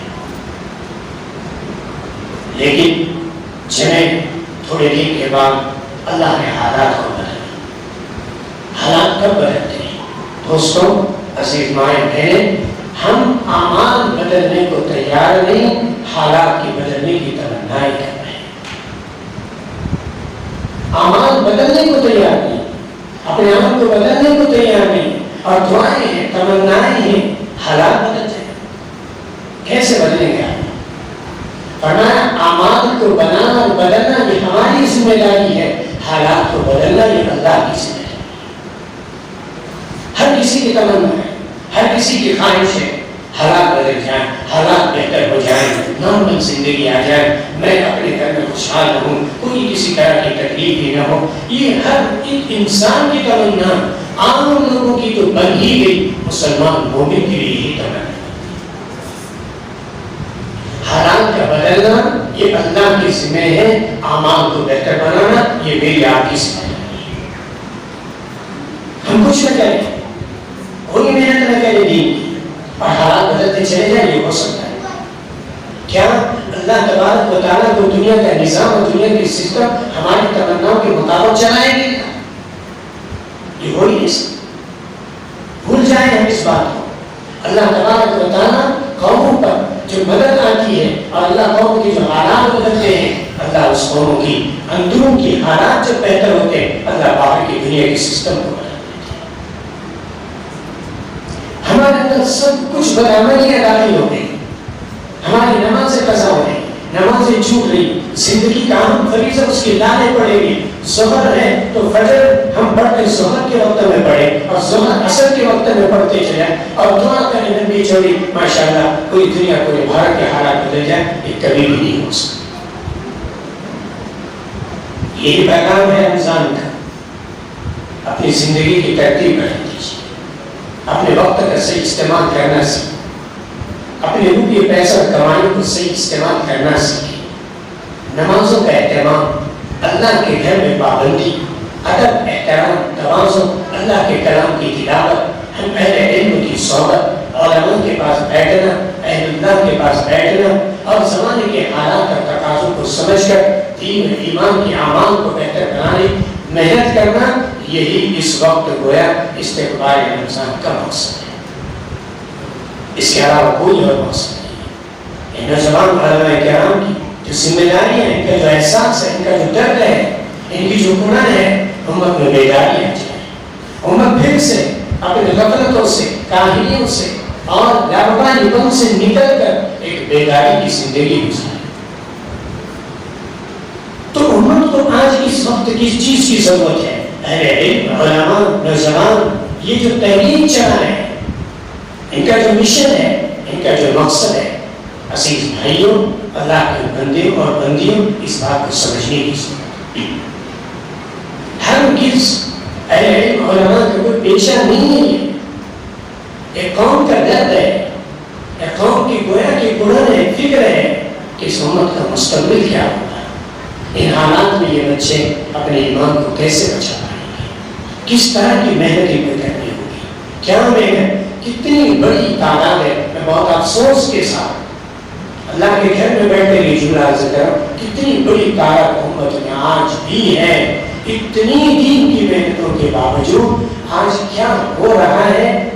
لیکن جنہیں تھوڑے دن کے بعد اللہ نے حالات کو بدلا۔ حالات کب بدلتے ہیں دوستوں، عزیز مائیں بہنیں؟ ہم اعمال بدلنے کو تیار نہیں، حالات کی بدلنے کی تمنائیں کر رہے ہیں۔ اعمال بدلنے کو تیار نہیں، اپنے آپ کو بدلنے کو تیار نہیں، اور دعائیں ہیں، تمنائیں ہیں، حالات بدلتے ہیں۔ کیسے بدلیں گے؟ فرمایا اعمال کو بنانا اور بدلنا یہ ہماری ذمہ داری ہے، حالات کو بدلنا یہ اللہ کی ذمہ داری ہے۔ ہر کسی کی تمنا ہے، ہر کسی کی خواہش ہے حالات بدل جائیں، حالات بہتر ہو جائیں، نارمل زندگی آ جائے، میں اپنے گھر میں خوشحال رہوں، کوئی کسی طرح کی تکلیف ہی نہ ہو۔ یہ ہر ایک انسان کی تمنا، عام لوگوں کی تو بن ہی گئی، مسلمان مومن کے لیے یہی تمنا۔ حالات کا بدلنا یہ اللہ کی ذمہ ہے، اعمال کو بہتر بنانا یہ میری آپ کی ذمہ ہے۔ ہم کچھ نہ کریں، کوئی محنت نہ کرے دین کی، اور حالات بدلتے چلے جائیں، یہ ہو سکتا ہے کیا اللہ تبارک و تعالیٰ کو دنیا کا نظام اور دنیا کی سسٹم ہماری تمناؤں کے مطابق چلائیں گے؟ یہ ہو ہی نہیں سکتا۔ بھول جائیں ہم اس بات کو۔ اللہ تبارک و تعالیٰ قوموں پر جو مدد آتی ہے اور اللہ قوم کے جو حالات بدلتے ہیں، اللہ اس قوموں کی اندرون کی حالات جب بہتر ہوتے ہیں، اللہ باہر کی دنیا کے سسٹم کو بدل دیتے ہیں۔ ہمارے اندر سب کچھ بدعملیاں داخل ہو گئی، ہماری نمازیں قضا ہو گئی، نمازیں چھوٹ رہی، زندگی کا ہم فریضہ اس کی لانے پڑیں گے۔ ظہر ہے تو فجر ہم پڑھتے ظہر کے وقت میں پڑھے اور ظہر عصر کے وقت میں پڑھتے چلے اور دعا کریں نبی چھوڑی ماشاءاللہ کوئی دنیا کوئی بھارت کے حالات بدل جائے، یہ کبھی بھی نہیں ہو سکتا۔ یہی پیغام ہے رمضان کا، اپنی زندگی کی ترتیب کر دیجیے، اپنے وقت کا صحیح استعمال کرنا سیکھیں، اپنے روپیے پیسہ کمانے کو صحیح استعمال کرنا سیکھیں، نمازوں کا اہتمام، اللہ کے گھر میں پابندی، ادب، احترام، تواضع، اللہ کے کلام کی تلاوت، ہم اہل علم کی صحبت، علماء کے پاس بیٹھنا، اہل اللہ کے پاس بیٹھنا اور زمانے کے حالات اور تقاضوں کو سمجھ کر دین و ایمان کے اعمال کو بہتر بنانے محنت کرنا، یہی اس وقت گویا استقبال رمضان کا مقصد ہے۔ اس کے علاوہ کوئی اور مقصد نہیں ہے۔ نوجوان علماء کرام کی جو ذمہ داریاں ہیں، ان کا جو احساس ہے، ان کا جو درد ہے، ان کی جو گناہ ہے، امت میں بیداری آ جائے، امت پھر سے اپنے غفلتوں سے، کاہلیوں سے اور لاپرواہی پن سے نکل کر ایک بیداری کی زندگی گزارے۔ تو امت کو آج اس وقت کس چیز کی ضرورت ہے؟ اہل علم، علماء، نوجوان، یہ جو تحریک چلا رہے ہیں، ان کا جو مشن ہے، ان کا جو مقصد ہے، عزیز بھائیوں، اللہ کے بندیوں اور بندیوں، اس بات کو سمجھنے کی ضرورت ہے۔ ہرگز اہل علم علماء کا کوئی پیشہ نہیں ہے، یہ ایک قوم کا درد ہے، ایک قوم کی گویا کی قرآن ہے، فکر ہے کہ اس امت کا مستقبل کیا ہوگا، ان حالات میں یہ بچے اپنے ایمان کو کیسے بچا پائیں گے، کس طرح کی محنت ان کو کرنی ہوگی، کیا محنت، کتنی بڑی تعداد ہے۔ میں بہت افسوس کے ساتھ اللہ کے گھر میں بیٹھے یہ جملہ عرض کروں، کتنی بڑی تعداد امت میں آج بھی ہے، اتنی دین کی محنتوں کے باوجود آج کیا ہو رہا ہے،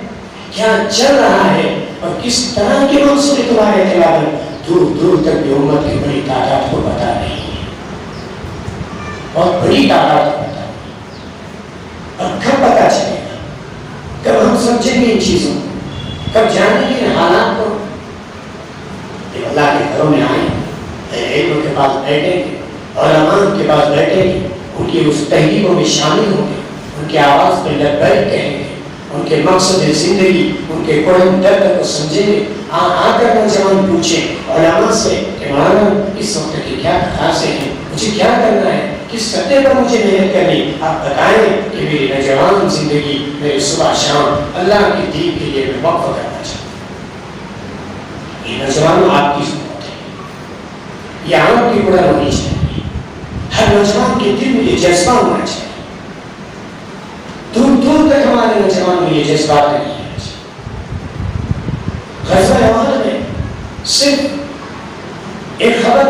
کیا چل رہا ہے اور کس طرح کے منصوبے تمہارے خلاف ہیں، دور دور تک بھی امت کی بڑی تعداد کو پتا نہیں ہے، بہت بڑی تعداد کو پتا نہیں۔ اور کب پتا چلے گا، کب ہم سمجھیں گے ان چیزوں کو، کب جانیں گے ان حالات کو؟ کہ اللہ کے گھروں میں آئیں، علم کے پاس بیٹھیں گے، علماء کے پاس بیٹھیں گے، ان کی اس تحریکوں میں شامل ہوں گے، ان کی آواز پہ لبیک کہیں گے، ان کے مقصد زندگی، ان کے قرآن درد کو سمجھیں گے۔ آ کر نوجوان پوچھیں علماء سے کہ مولانا اس وقت کی کیا خاصے ہیں، مجھے کیا کرنا ہے، کس سطح پر مجھے محنت کرنی، آپ بتائیں کہ میری نوجوان زندگی، میری صبح شام اللہ کی دین کے لیے میں وقف کرنا چاہتا ہوں۔ یہ نوجوانوں آپ کی ضرورت ہے، یہ آپ کی قرآن ہونی چاہیے، ہر نوجوان کے دل میں یہ جذبہ ہونا چاہیے، دور دور تک ہمارے نوجوانوں میں یہ جذبات نہیں ہے۔ غزوہ احد میں صرف ایک خبر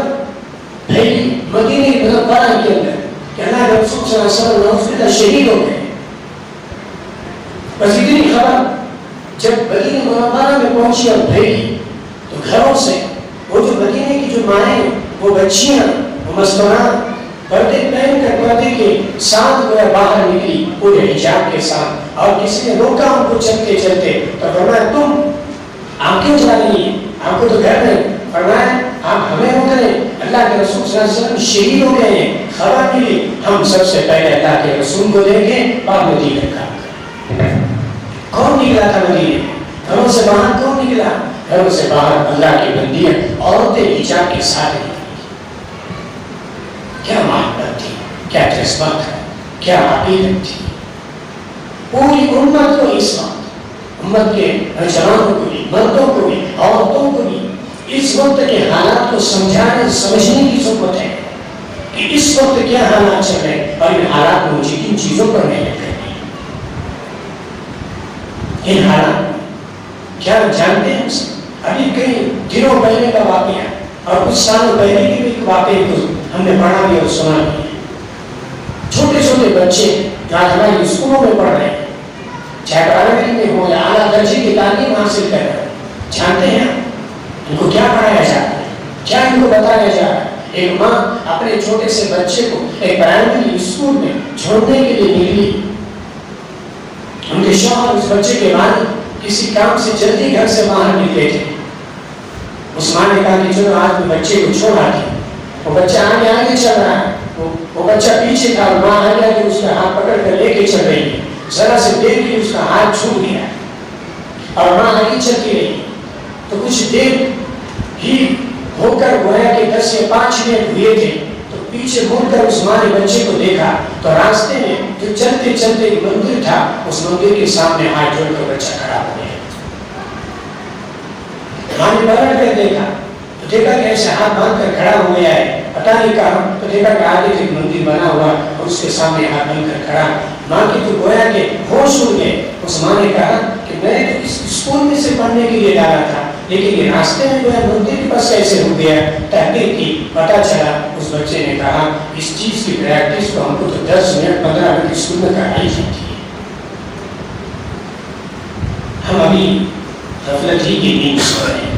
پھیلی مدینہ منورہ کے اندر کہ اللہ کے رسول صلی اللہ علیہ وسلم شہید ہو گئے، بس اتنی خبر جب مدینہ منورہ میں پہنچی اور پھیلی تو گھروں سے وہ جو مدینے کی جو مائیں، وہ بچیاں، وہ مستورات پردے پہن کر پردے کے ساتھ وہ باہر نکلی پورے حجاب کے ساتھ، اور کسی نے روکا ان کو چلتے چلتے تو فرمایا تم آپ کیوں جا رہی ہیں، آپ کو تو گھر نہیں، فرمایا آپ ہمیں روک رہے ہیں، اللہ کے رسول صلی اللہ علیہ وسلم شہید ہو گئے ہیں، خبر ملی، ہم سب سے پہلے اللہ کے رسول کو دیکھیں بعد مدینے کا۔ کون نکلا تھا مدینے، گھروں سے باہر کون نکلا، گھروں سے باہر اللہ کی بندیاں، عورتیں حجاب کے ساتھ نکلی۔ کیا محبت تھی، کیا جذبہ تھا، کیا عقیدت تھی، پوری امت کو اس وقت، امت کے نوجوانوں کو بھی، مردوں کو بھی، عورتوں کو بھی اس وقت کے حالات کو سمجھنے کی ضرورت ہے کہ اس وقت کیا حالات چل رہے ہیں اور ان حالات میں مجھے کن چیزوں پر محنت کرنی ہے۔ ان حالات کیا جانتے ہیں؟ ابھی کئی دنوں پہلے کا واقعہ اور کچھ سالوں پہلے کے بھی واقعے کو ہم نے پڑھا بھی اور سنا بھی ہے۔ چھوٹے چھوٹے بچے جو آج ہماری اسکولوں میں پڑھ رہے ہیں، چاہے پرائمری میں ہو یا اعلیٰ درجے کی تعلیم حاصل کر رہے ہیں، جانتے ہیں ان کو کیا پڑھایا جا رہا ہے، کیا ان کو بتایا جا رہا ہے؟ ایک ماں اپنے چھوٹے سے بچے کو ایک پرائمری اسکول میں چھوڑنے کے لیے نکلی، ان کے شوہر اس بچے کے بعد کسی کام سے جلدی گھر سے باہر نکلے تھے۔ اس ماں نے کہا کہ چلو آج میں بچے کو چھوڑ آتی ہوں۔ وہ بچہ آگے چل رہا ہے، وہ بچہ پیچھے تھا، اور ماں آگے کہ اس کا ہاتھ پکڑ کر لے کے چل رہی ہے، ذرا سے دیر کے اس کا ہاتھ چھوٹ گیا اور ماں آگے چلتی رہی۔ تو کچھ دیر ہی ہو کر گویا کہ 10 یا 5 منٹ ہوئے تھے تو پیچھے مڑ کر اس ماں نے بچے کو دیکھا تو راستے میں جو چلتے چلتے ایک مندر تھا، اس مندر کے سامنے ہاتھ جوڑ کر بچہ کھڑا ہو گیا۔ ماں نے پلٹ کر دیکھا تو دیکھا کہ ایسے ہاتھ باندھ کر کھڑا ہو گیا ہے، پتہ نہیں کہاں، تو دیکھا کہ آگے ایک مندر بنا ہوا اور اس کے سامنے ہاتھ بن کر کھڑا۔ ماں کی تو گویا کہ ہوش اڑ گئے۔ اس ماں نے کہا کہ میں نے تو اس اسکول میں سے پڑھنے کے لیے ڈالا تھا، لیکن یہ راستے میں جو ہے مندر کے پاس کیسے ہو گیا؟ تحقیق کی، پتہ چلا۔ اس بچے نے کہا اس چیز کی پریکٹس کو ہم کو تو 10 منٹ 15 منٹ اسکول میں کرائی جاتی ہے، ہم ابھی غفلت ہی کی نیند سو رہے ہیں،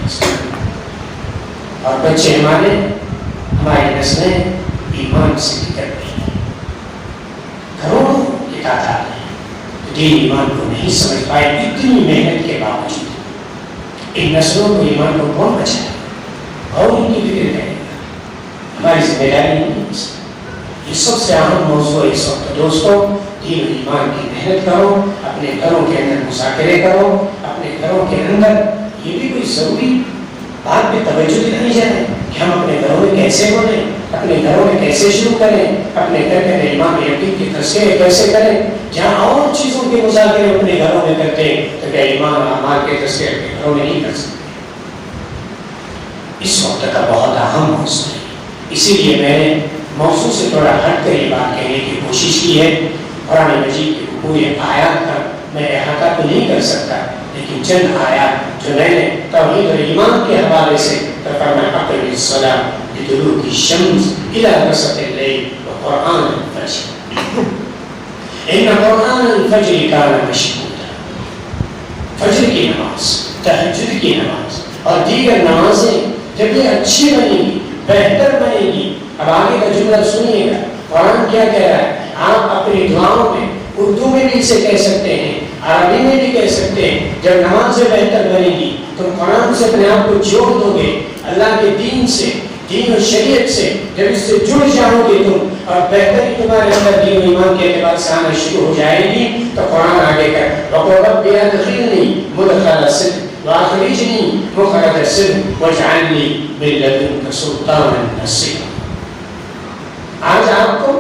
اور بچے ہماری نسلیں ایمان سے نکل رہی ہیں۔ کروڑوں کی تعداد ہے دین ایمان کو نہیں سمجھ پائے، اتنی محنت کے باوجود۔ ان نسلوں کو ایمان کو کون بچائے اور ان کی فکر کرے گا؟ ہماری ذمہ داری نہیں ہے۔ یہ سب سے اہم موضوع اس وقت دوستوں، دین و ایمان کی محنت کرو، اپنے گھروں کے اندر مذاکرے کرو، اپنے گھروں کے اندر یہ بھی کوئی ضروری بات پہ توجہ دلائی جائے کہ ہم اپنے گھروں میں کیسے بولیں، اپنے گھروں میں کیسے شروع کریں، اپنے گھر کے ایمان یقین کے تذکرے کیسے کریں۔ جہاں اور چیزوں کے مذاکرے اپنے گھروں میں کرتے ہیں تو کیا ایمان اور اعمال کے تذکرے اپنے گھروں میں نہیں کر سکتے؟ اس وقت کا بہت اہم موضوع ہے، اسی لیے میں نے موضوع سے تھوڑا ہٹ کر یہ بات کہنے کی کوشش کی ہے۔ قرآن مجید کی پوری آیات کا میں احاطہ تو نہیں کر سکتا، لیکن چند آیات جو میں نے توحید اور ایمان کے حوالے سے فرمایا اقم الصلاۃ لدلوک الشمس الی غسق اللیل وقرآن الفجر ان قرآن الفجر کان مشہودا۔ فجر کی نماز، تہجد کی نماز اور دیگر نمازیں جب یہ اچھی بنے گی، بہتر بنے گی۔ اب آگے کا جملہ سنیے گا، قرآن کیا کہہ رہا ہے؟ آپ اپنی دعاؤں میں اردو میں بھی اسے کہہ سکتے ہیں، عربی میں بھی کہہ سکتے ہیں۔ جب نماز سے بہتر بنے گی تو قرآن سے اپنے آپ کو جوڑ دو گے، اللہ کے دین سے، دین و شریعت سے جب اس سے جڑ جاؤ گے تم، اور بہتری تمہارے اندر دین و ایمان کے اعتبار سے آنا شروع ہو جائے گی، تو قرآن آگے کر وَقُلْ رَبِّ أَدْخِلْنِي مُدْخَلَ صِدْقٍ وَأَخْرِجْنِي مُخْرَجَ صِدْقٍ وَاجْعَلْ لِي مِن لَّدُنكَ سُلْطَانًا نَصِيرًا۔ آج آپ کو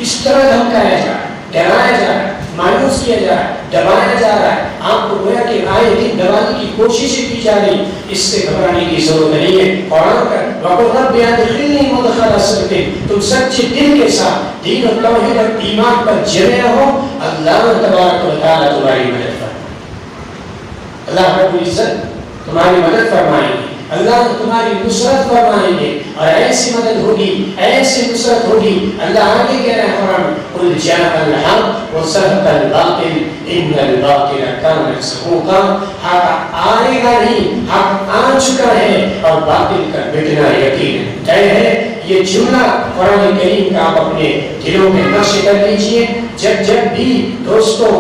اس طرح دھمکایا جا رہا ہے، ڈرایا جا رہا ہے، مایوس کیا جا رہا ہے، دبایا جا رہا ہے، آپ کو گویا کہ آئے دن دبانے کی کوششیں کی جا رہی، اس سے گھبرانے کی ضرورت نہیں ہے۔ قرآن کا وَقُلْ رَبِّ أَدْخِلْنِي مُدْخَلَ صِدْقٍ، تم سچے دل کے ساتھ دین اور توحید اور ایمان پر جمے رہو، اللہ تبارک و تعالیٰ تمہاری مدد فرمائے، اللہ رب العزت تمہاری مدد فرمائیں گے، اللہ تمہاری نصرت فرمائیں گے، اور ایسی مدد ہوگی، ایسی نصرت ہوگی۔ اللہ آگے کہہ رہے ہیں قرآن قُلْ جَاءَ الْحَقُّ وَزَهَقَ الْبَاطِلُ إِنَّ الْبَاطِلَ كَانَ زَهُوقًا۔ حق آئے گا نہیں، حق آ چکا ہے اور باطل کا مٹنا یقین طے ہے۔ یہ جملہ قرآن کریم کا آپ اپنے دلوں میں نقش کر لیجئے۔ جب بھی دوستوں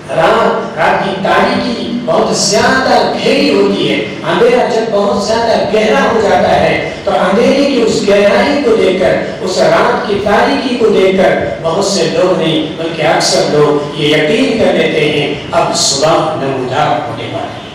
رات کی تاریکی بہت زیادہ گہری ہوتی ہے، اندھیرا جب بہت زیادہ گہرا ہو جاتا ہے، تو اندھیرے کی اس گہرائی کو دیکھ کر، اس رات کی تاریکی کو دیکھ کر بہت سے لوگ نہیں بلکہ اکثر لوگ یہ یقین کر لیتے ہیں اب صبح نمودار ہونے والی ہے۔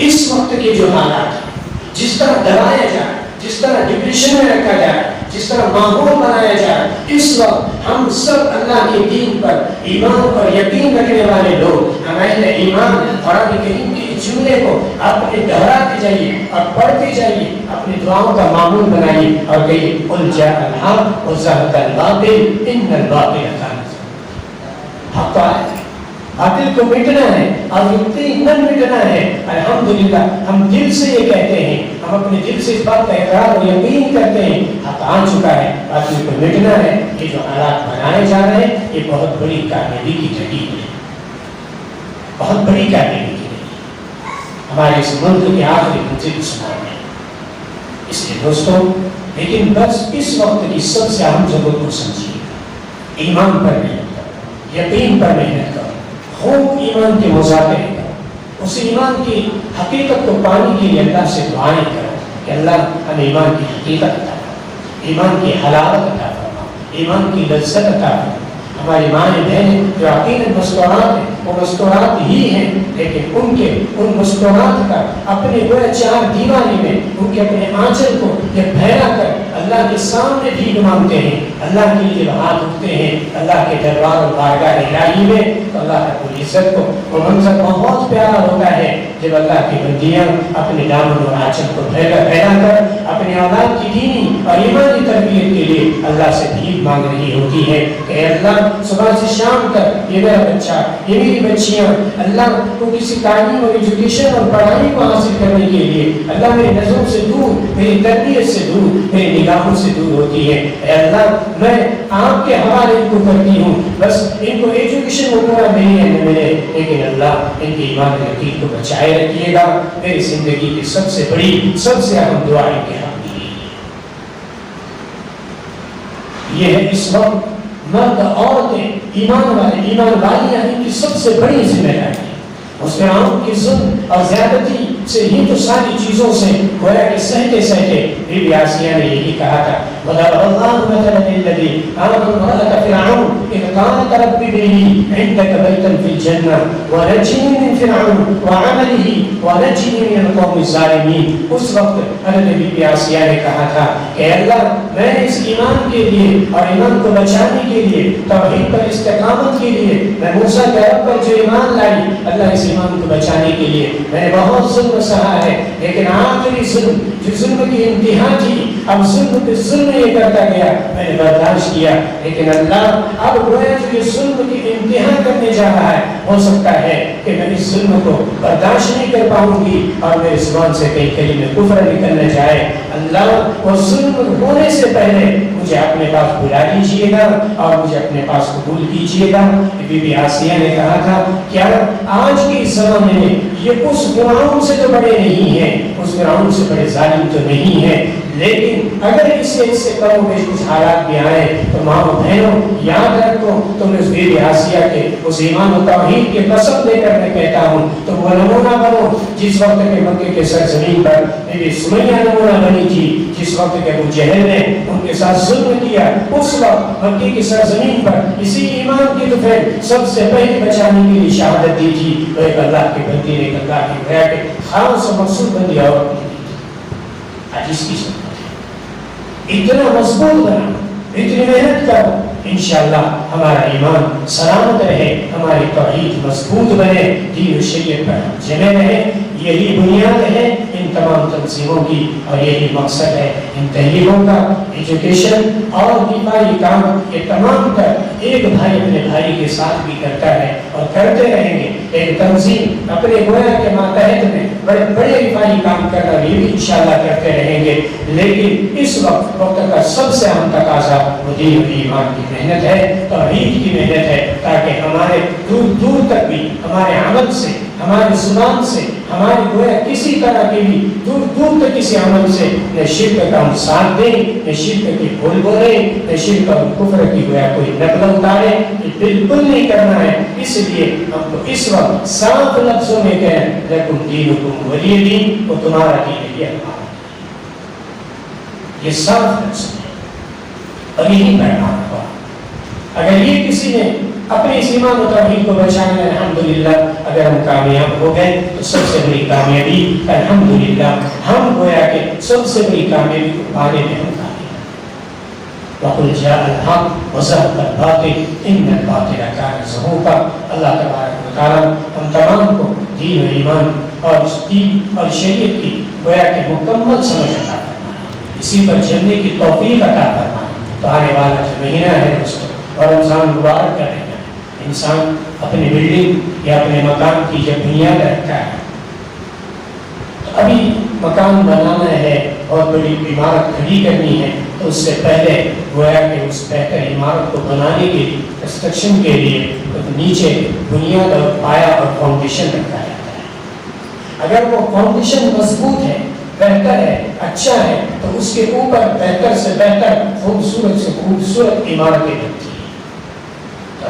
اس وقت کے جو حالات ہیں، جس طرح دبایا جا رہا ہے، جس طرح ڈپریشن میں رکھا جا رہا ہے، جس طرح ماحول بنایا جا رہا ہے، اس وقت ہم سب اللہ کے دین پر ایمان پر یقین رکھنے والے لوگ، ہمارے ایمان قرآن کریم کی جملے کو آپ نے دہراتے جائیے اور پڑھتے جائیے، اپنی دعاؤں کا معمول بنائیے اور کہیے قل جاء الحق وزهق الباطل ان الباطل کان زهوقا۔ حق آئے، باطل کو مٹنا ہے اور یقیناً مٹنا ہے۔ الحمدللہ ہم دل سے یہ کہتے ہیں، ہم اپنے دل سے اس بات کا اقرار اور یقین کرتے ہیں حق آ چکا ہے، باطل کو مٹنا ہے۔ یہ جو حالات بنائے جا رہے ہیں یہ بہت بڑی کامیابی کی دلیل ہے، بہت بڑی کامیابی کی دلیل ہے، ہمارے اس ملک کے آخری منزل مسلمان ہے۔ اس لیے دوستوں، لیکن بس اس وقت کی سب سے اہم ضرورت کو سمجھیے گا، ایمان پر محنت کرو، یقین پر محنت کرو، خوب ایمان کے مذاکرے کرو، اس ایمان کی حقیقت کو پانے کے لیے اللہ سے دعائیں کرو کہ اللہ ہمیں ایمان کی حقیقت عطا فرما، ایمان کی حلاوت عطا فرما، ایمان کی لذت عطا فرما۔ ہماری مائیں بہنیں جو یقیناً مستورات ہیں، وہ مستورات ہی ہیں، لیکن ان مستورات کا اپنے گویا چار دیواری میں ان کے اپنے آنچل کو یہ پھیلا کر اللہ کے سامنے بھیک مانگتے ہیں، اللہ کے لیے ہاتھ اٹھتے ہیں اللہ کے دربار اور بارگاہ الہی میں، تو اللہ رب العزت کو وہ منظر بہت پیارا ہوتا ہے جب اللہ کی بندیاں اپنے دامن اور آنچل کو پھیلا کر اپنے اولاد کی دینی اور ایمانی تربیت کے لیے اللہ سے بھیک مانگ رہی ہوتی ہے کہ اللہ صبح سے شام تک یہ میرا بچہ، یہ میری بچیاں، اللہ کو کسی تعلیم اور ایجوکیشن اور پڑھائی کو حاصل کرنے کے لیے اللہ میری نظروں سے دور، میری تربیت سے دور، میری نگاہوں سے دور ہوتی ہے۔ اے اللہ میں آپ کے حوالے ان کو کرتی ہوں، بس ان کو ایجوکیشن وہ پورا نہیں ہے ملے، لیکن اللہ ان کی ایمان یقین کو بچائے رکھیے گا۔ میری زندگی کی سب سے بڑی، سب سے اہم دعا ان کے حق میں یہ ہے۔ اس وقت مرد عورتیں، ایمان والے، ایمان والیاں، ان کی سب سے بڑی ذمہ داری ہے۔ اس میں عام کی ظلم اور زیادتی سے ہی تو ساری چیزوں سے گویا کہ سہتے سہتے بی بی آسیہ نے یہی کہا تھا وَضَرَبَ اللَّهُ مَثَلًا لِلَّذِي آمَنَ امْرَأَتَ فِرْعَوْنَ إِذْ قَالَتْ رَبِّ ابْنِ لِي عِندَكَ بَيْتًا فِي الْجَنَّةِ وَنَجِّنِي مِنْ فِرْعَوْنَ وَعَمَلِهِ وَنَجِّنِي مِنَ الْقَوْمِ الظَّالِمِينَ۔ اس وقت حضرت بی بی آسیہ نے کہا تھا کہ اللہ میں اس ایمان کے لیے اور ایمان کو بچانے کے لیے، توحید پر استقامت کے لیے، میں موسیٰ کے رب پر جو ایمان لائی، اللہ اس ایمان کو بچانے کے لیے میں نے بہت ظلم سہا ہے، لیکن آخری ظلم جو ظلم کی انتہا تھی، اب ظلم پہ ظلم یہ کرتا گیا، میں نے برداشت کیا، لیکن اللہ اب گویا جو یہ ظلم کی انتہا کرنے جا رہا ہے، ہو سکتا ہے کہ میں اس ظلم کو برداشت نہیں کر پاؤں گی اور میرے زبان سے کئی کلمے کفر نکلنے جائے۔ اللہ وہ ظلم ہونے سے پہلے مجھے اپنے پاس بلا لیجیے گا اور مجھے اپنے پاس قبول کیجیے گا۔ بی بی آسیہ نے کہا تھا کیا آج کے اس زمانے میں یہ اس فرعون سے تو بڑے نہیں ہیں، اس فرعون سے بڑے ظالم تو نہیں ہیں، لیکن اگر اس سے کرو میں کچھ حالات بھی آئے تو ماں و بہنوں یاد رکھو، تم اس بی بی آسیہ کے اس ایمان و توحید کے قسم دے کر میں کہتا ہوں تم وہ نمونہ بنو جس وقت کے مکے کے سرزمین پر بی بی سمیہ نمونہ بنی تھی، جس وقت کے ابو جہل نے ان کے ساتھ ظلم کیا، اس وقت مکے کی سرزمین پر اسی ایمان کی طفیل سب سے پہلے بچانے کے لیے شہادت دی تھی، وہ ایک اللہ کی بندی نے، ایک اللہ کی گویا کے خاص و مقصود بندی اور آج اس کی ضرورت ہے۔ اتنا مضبوط بنا، اتنی محنت کرو، انشاءاللہ ہمارا ایمان سلامت رہے، ہماری توحید مضبوط بنے، دین و شریعت پر ہم جمے رہیں۔ یہی بنیاد ہے ان تمام تنظیموں کی اور یہی مقصد ہے ان تحریکوں کا۔ ایجوکیشن اور دفاعی کام یہ تمام تر ایک بھائی اپنے بھائی کے ساتھ بھی کرتا ہے اور کرتے رہیں گے۔ ایک تنظیم اپنے گویا کے ماتحت میں بڑے بڑے دفاعی کام کرنا یہ بھی انشاءاللہ کرتے رہیں گے، لیکن اس وقت کا سب سے اہم تقاضا وہ دین و ایمان کی محنت ہے، توحید کی محنت ہے، تاکہ ہمارے دور دور تک بھی ہمارے عمل سے، ہماری زبان سے، ہمارے گویا کسی طرح کے بھی دور دور تک کسی عمل سے نہ شرک کا ہم ساتھ دیں، نہ شرک کی بھول بولیں، نہ شرک اور کفر کی گویا کوئی نقل اتاریں، یہ بالکل نہیں کرنا ہے۔ اس لیے ہم کو اس وقت صاف لفظوں میں کہیں لکم دینکم ولی دین، وہ تمہارا دین ہے ہمارا، یہ صاف لفظ ہے اور یہی پیغام ہوا۔ اگر یہ کسی نے اپنے اس ایمان و توحید کو بچانے میں الحمدللہ اگر ہم کامیاب ہو گئے تو سب سے بڑی کامیابی الحمدللہ ہم گویا کہ سب سے بڑی کامیابی کو پانے میں ہم کامیاب۔ وَقُلْ جَاءَ الْحَقُّ وَزَهَقَ الْبَاطِلُ إِنَّ الْبَاطِلَ كَانَ زَهُوقًا۔ اللہ تبارک و تعالی ہم تمام کو دین و ایمان اور اس دین اور شریعت کی گویا کہ مکمل سمجھ عطا فرمائے، اسی پر چلنے کی توفیق عطا فرمائے۔ تو آنے والا جو مہینہ ہے دوستوں، اور رمضان مبارک کا مہینہ، انسان اپنی بلڈنگ یا اپنے مکان کی جب بنیاد رکھتا ہے، تو ابھی مکان بنانا ہے اور بڑی عمارت کھڑی کرنی ہے، تو اس سے پہلے گویا کہ اس بہتر عمارت کو بنانے کے لیے، کنسٹرکشن کے لیے نیچے بنیاد اور پایا اور فاؤنڈیشن رکھا جاتا ہے۔ اگر وہ فاؤنڈیشن مضبوط ہے، بہتر ہے، اچھا ہے، تو اس کے اوپر بہتر سے بہتر، خوبصورت سے خوبصورت عمارتیں بنتی ہیں۔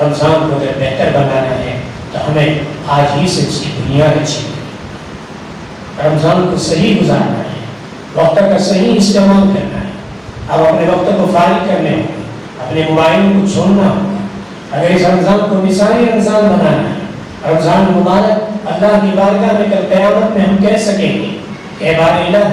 رمضان کو اگر بہتر بنانا ہے تو ہمیں آج ہی سے اس کی بنیاد اچھی ہے، رمضان کو صحیح گزارنا ہے، وقت کا صحیح استعمال کرنا ہے۔ اب اپنے وقت کو فارغ کرنے ہوں گے، اپنے موبائل کو چھوڑنا ہوگا۔ اگر اس رمضان کو مثالی رمضان بنانا ہے، رمضان مبارک اللہ کی بارگاہ میں کل قیامت میں ہم کہہ سکیں گے کہ اے بار الہ،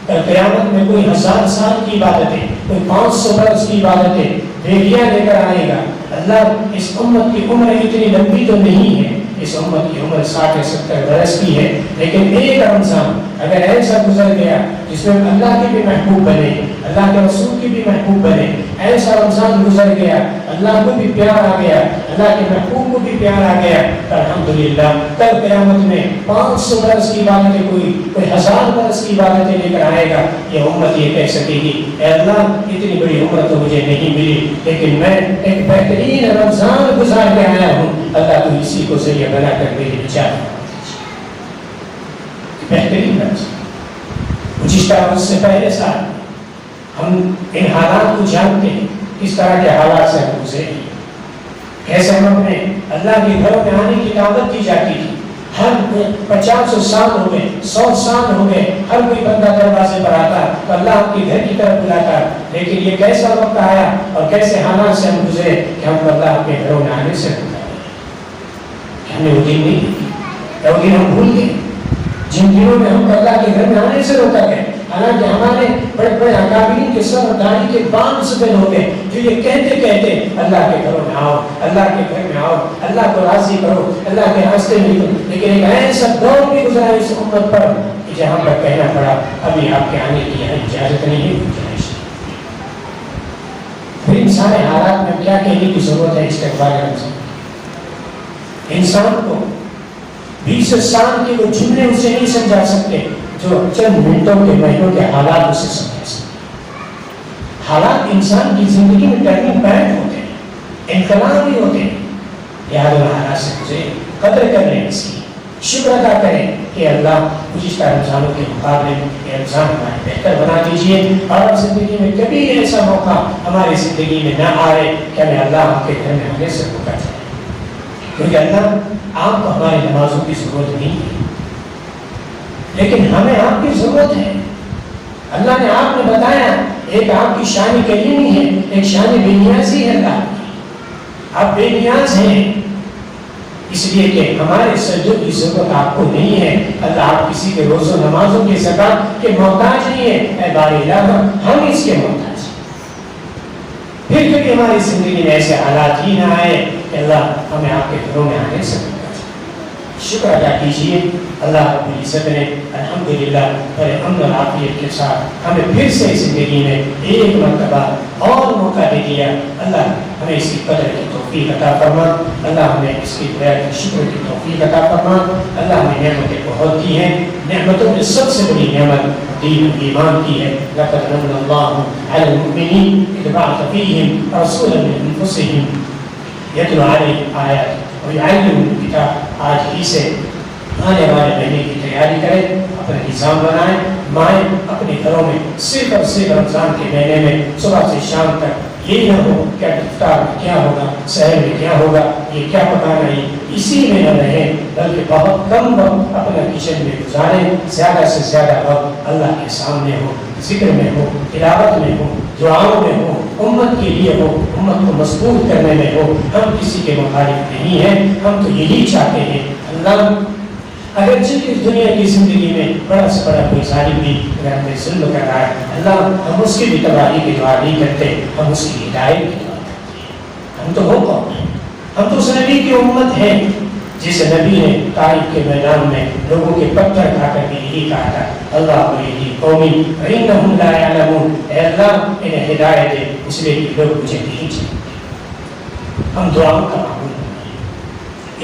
کل قیامت میں کوئی 1000 سال کی عبادتیں، کوئی 500 برس کی عبادتیں ریلیاں لے کر آئے گا۔ اللہ اس امت کی عمر اتنی لمبی تو نہیں ہے، اس امت کی عمر 60-70 برس کی ہے، لیکن ایک رمضان اگر ایسا گزر گیا جس میں اللہ کے بھی محبوب بنے، اللہ کے رسول کی بھی محبوب بنے، ایسا رمضان گزر گیا، اللہ کو بھی پیار آ گیا، اللہ کے محبوب کو بھی پیار آ گیا، تو الحمدللہ کل قیامت میں 500 برس کی عبادتیں کوئی 1000 برس کی عبادتیں لے کر آئے گا، یہ امت یہ کہہ سکے گی اے اللہ اتنی بڑی عمر تو مجھے نہیں ملی، لیکن میں ایک بہترین رمضان گزار کے آیا ہوں، اللہ تو اسی کو ذریعہ بنا کر میری نجات بہترین رمضان۔ جس طرح اس سے پہلے سال ہم ان حالات کو جانتے ہیں، کس طرح کے حالات سے ہم گزرے ہیں، کیسے ہم اپنے اللہ کے گھروں میں آنے کی دعوت دی جاتی تھی، ہر 50 سال ہو گئے، 100 سال ہو گئے، ہر کوئی بندہ دروازے پر آتا تو اللہ آپ کے گھر کی طرف بلاتا، لیکن یہ کیسا وقت آیا اور کیسے حالات سے ہم گزرے کہ ہم اللہ اپنے گھروں میں آنے سے روکا ہے۔ ہمیں وہ دن نہیں دیکھی، وہ دن ہم بھول گئے جن دنوں میں ہم اللہ کے گھر میں آنے سے روکا گئے، حالانکہ ہمارے بڑے بڑے اکابرین کے سر اور داڑھی کے بال سفید ہو گئے جو یہ کہتے کہتے اللہ کے گھروں میں آؤ، اللہ کے گھر میں آؤ، اللہ کو راضی کرو، اللہ کے راستے میں کرو، لیکن ایک ایسا دور بھی گزرا اس امت پر کہ جہاں پر کہنا پڑا ابھی آپ کے آنے کی یہاں اجازت نہیں ہے، گنجائش۔ پھر ان سارے حالات میں کیا کہنے کی ضرورت ہے استقبال رمضان؟ انسان کو 20 سال کے وہ جملے اسے نہیں سمجھا سکتے جو چند منٹوں کے مہینوں کے حالات اسے سمجھا سکتے۔ حالات انسان کی زندگی میں ٹرننگ پوائنٹ ہوتے ہیں، انقلاب بھی ہوتے ہیں، یاد ان حالات سے مجھے قدر کر لیں، اس کی شکر ادا کریں کہ اللہ گزشتہ رمضانوں کے مقابلے یہ رمضان ہمارے بہتر بنا دیجیے، اور زندگی میں کبھی ایسا موقع ہماری زندگی میں نہ آئے کہ ہمیں اللہ آپ کے گھر میں آنے سے روکا جائے، کیونکہ اللہ آپ کو ہماری نمازوں کی ضرورت نہیں ہے، لیکن ہمیں آپ کی ضرورت ہے۔ اللہ نے آپ نے بتایا ایک آپ کی شان کریمی ہے، ایک شان بے نیازی ہے، اللہ آپ بے نیاز ہیں، اس لیے کہ ہمارے سجدوں کی ضرورت آپ کو نہیں ہے۔ اللہ آپ کسی کے روزوں نمازوں کے زکات کے محتاج نہیں ہے، اے بار الہ ہم اس کے محتاج ہیں۔ پھر کبھی ہماری زندگی میں ایسے حالات ہی نہ آئے کہ اللہ ہمیں آپ کے گھروں میں آنے سے روکا جائے۔ شکر ادا کیجیے اللہ رب العزت نے الحمدللہ بڑے امن اور عافیت کے ساتھ ہمیں پھر سے زندگی میں ایک مرتبہ اور موقع دے دیا۔ اللہ ہمیں اس کی قدر کی توفیق عطا فرما، اللہ ہمیں اس کی شکر کی توفیق عطا فرما۔ اللہ ہمیں نعمتیں بہت دی ہیں، نعمتوں میں سب سے بڑی نعمت دین ایمان کی ہے۔ لقد من اللہ علی المؤمنین اذ بعث فیہم رسولا من انفسہم یتلو علیہم آیات ویعلمہم الکتاب۔ آج ہی سے آنے والے مہینے کی تیاری کریں، اپنا نظام بنائیں، مائیں اپنے گھروں میں صرف اور صرف رمضان کے مہینے میں صبح سے شام تک یہ نہ ہو کہ افطار میں کیا ہوگا، سحر میں کیا ہوگا، یہ کیا پکانا ہے، اسی میں نہ رہیں، بلکہ بہت کم وقت اپنا کچن میں گزاریں، زیادہ سے زیادہ وقت اللہ کے سامنے ہو، ذکر میں ہو، تلاوت میں ہو، دعاؤں میں ہو، امت کے لیے ہو، امت کو مضبوط کرنے میں ہو۔ ہم کسی کے مخالف نہیں ہیں، ہم تو یہی چاہتے ہیں اللہ اگرچہ اس دنیا کی زندگی میں بڑا سے بڑا کوئی ظالم بھی اگر ہمیں ظلم کر رہا ہے، اللہ ہم اس کی بھی تباہی کی دعا نہیں کرتے، ہم اس کی ہدایت کی دعا کرتے ہیں۔ ہم تو وہ قوم ہیں، ہم تو اس نبی کی امت ہیں جس نبی نے طائف کے میدان میں لوگوں کے پتھر کھا کر بھی یہی کہا تھا اللہ علیہ قومی فإنهم لا يعلمون، اے اللہ انہیں ہدایت دے اس لیے کہ لوگ مجھے نہیں جانتے۔ ہم دعاؤں کا معمول ہیں،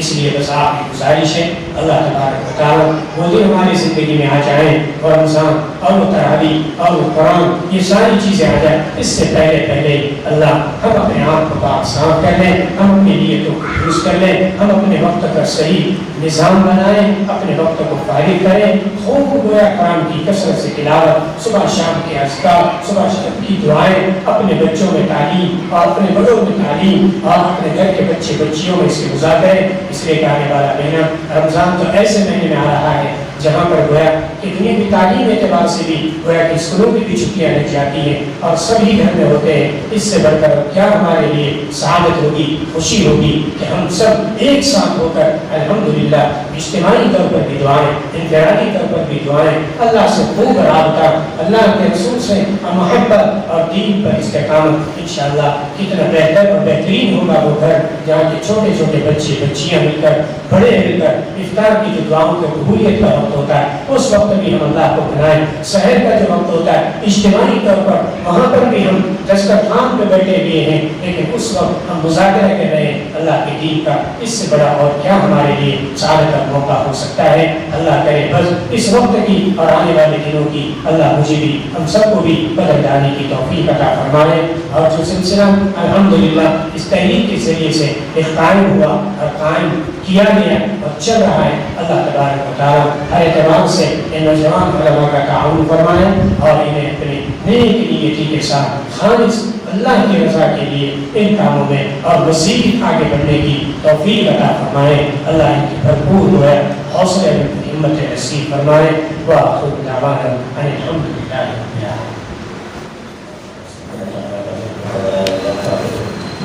اس لیے بس آپ کی گزارش ہے اللہ تبارک و تعالیٰ وہ دن ہماری زندگی میں آ جائیں اور رمضان اور وہ تراویح اور وہ قرآن یہ ساری چیزیں آ جائیں، اس سے پہلے اللہ ہم اپنے آپ کو پاک صاف کر لیں، ہم اپنی نیتوں کو درست کر لیں، ہم اپنے وقت کا صحیح نظام بنائیں، اپنے وقت کو فارغ کریں، خوب گویا قرآن کی کثرت سے تلاوت، صبح شام کے اذکار، صبح شام کی دعائیں، اپنے بچوں میں تعلیم اور اپنے بڑوں میں تعلیم اور اپنے گھر کے بچے بچیوں میں اس کے مذاکرے، اس لیے کہ آنے والا مہینہ رمضان تو ایسے مہینے میں آ رہا ہے جہاں پر گویا کہ دنیا کی تعلیم اعتبار سے بھی گویا کہ اسکولوں کی بھی چھٹیاں لگ جاتی ہیں اور سبھی گھر میں ہوتے ہیں۔ اس سے بڑھ کر کیا ہمارے لیے سعادت ہوگی، خوشی ہوگی کہ ہم سب ایک ساتھ ہو کر الحمدللہ اجتماعی طور پر بھی دعائیں، انفرادی طور پر بھی دعائیں، اللہ سے خوب رابطہ، اللہ کے رسول سے محبت اور دین پر استقامت، انشاءاللہ کتنا بہتر اور بہترین ہوگا وہ گھر جہاں کے چھوٹے چھوٹے بچے بچیاں مل کر بڑے مل کر افطار کی جو دعاؤں کی قبولیت کا وقت ہوتا ہے اس وقت بھی ہم اللہ کو بنائیں، سحر کا جو وقت ہوتا ہے اجتماعی طور پر وہاں پر بھی ہم دسترخوان پہ بیٹھے ہوئے ہیں لیکن اس وقت ہم مذاکرہ کر رہے ہیں اللہ کے دین کا، اس سے بڑا اور کیا ہمارے لیے سعادت کا موقع ہو سکتا ہے۔ اللہ کرے بس اس وقت کی اور آنے والے دنوں کی اللہ مجھے بھی ہم سب کو بھی بدل ڈالنے کی توفیق عطا فرمائے، اور جو سلسلہ الحمدللہ اس تحریک کے ذریعے سے قائم ہوا اور قائم کیا گیا اور چل رہا ہے، اللہ تبارک و تعالیٰ ہر اعتبار سے ان نوجوان علماء کا تعاون فرمائے اور انہیں اپنے نیک نیتی کے ساتھ خالص اللہ کی رضا کے لیے ان کاموں میں اور مزید آگے بڑھنے کی توفیق عطا فرمائے، اللہ ان کی بھرپور ہوئے حوصلے میں ہمت نصیب فرمائے۔ وآخر دعوانا ان الحمدللہ رب العالمین۔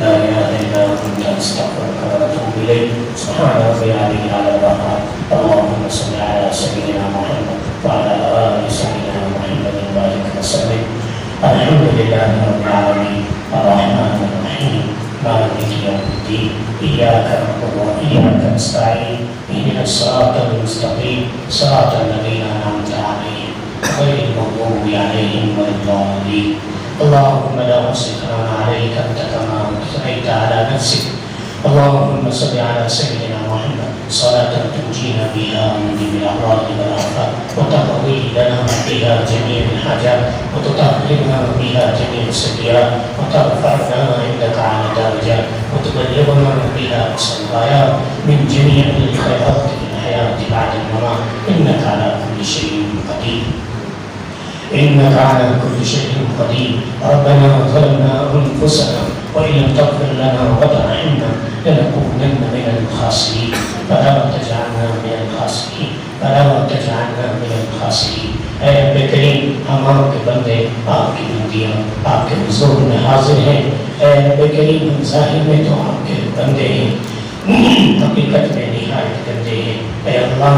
لا إله إلا أنت أستغفرك وأتوب إليك سبحان ربي العلي العظيم اللهم صل على سيدنا محمد وعلى آل سيدنا محمد وبارك وسلم الحمد لله رب العالمين الرحمن الرحيم مالك يوم الدين إياك نعبد وإياك نستعين اهدنا الصراط المستقيم صراط الذين أنعمت عليهم غير المغضوب عليهم ولا الضالين اللهم لا نحصي ثناء عليك أنت كما أثنيت على نفسك اللهم صل على سيدنا محمد صلاة تنجينا بها من جميع الأمراض والآفات وتقضي لنا بها جميع الحاجات وتطهرنا بها جميع السيئات وترفعنا عندك على درجات وتبلغنا بها أقصى الغايات من جميع الخيرات في الحياة بعد الممات إنك على كل شيء قدير إنك على كل شيء قدير ربنا ظلمنا أنفسنا وإن لم تغفر لنا وترحمنا لنكونن من الخاسرين فلا تجعلنا من الخاسرين فلا تجعلنا من الخاسرين۔ اے رب کریم ہم آپ کے بندے آپ کی بندیاں آپ کے حضور میں حاضر ہیں، اے رب کریم ہم ظاہر میں تو آپ کے بندے ہیں حقیقت میں نہایت گندے ہیں، اے اللہ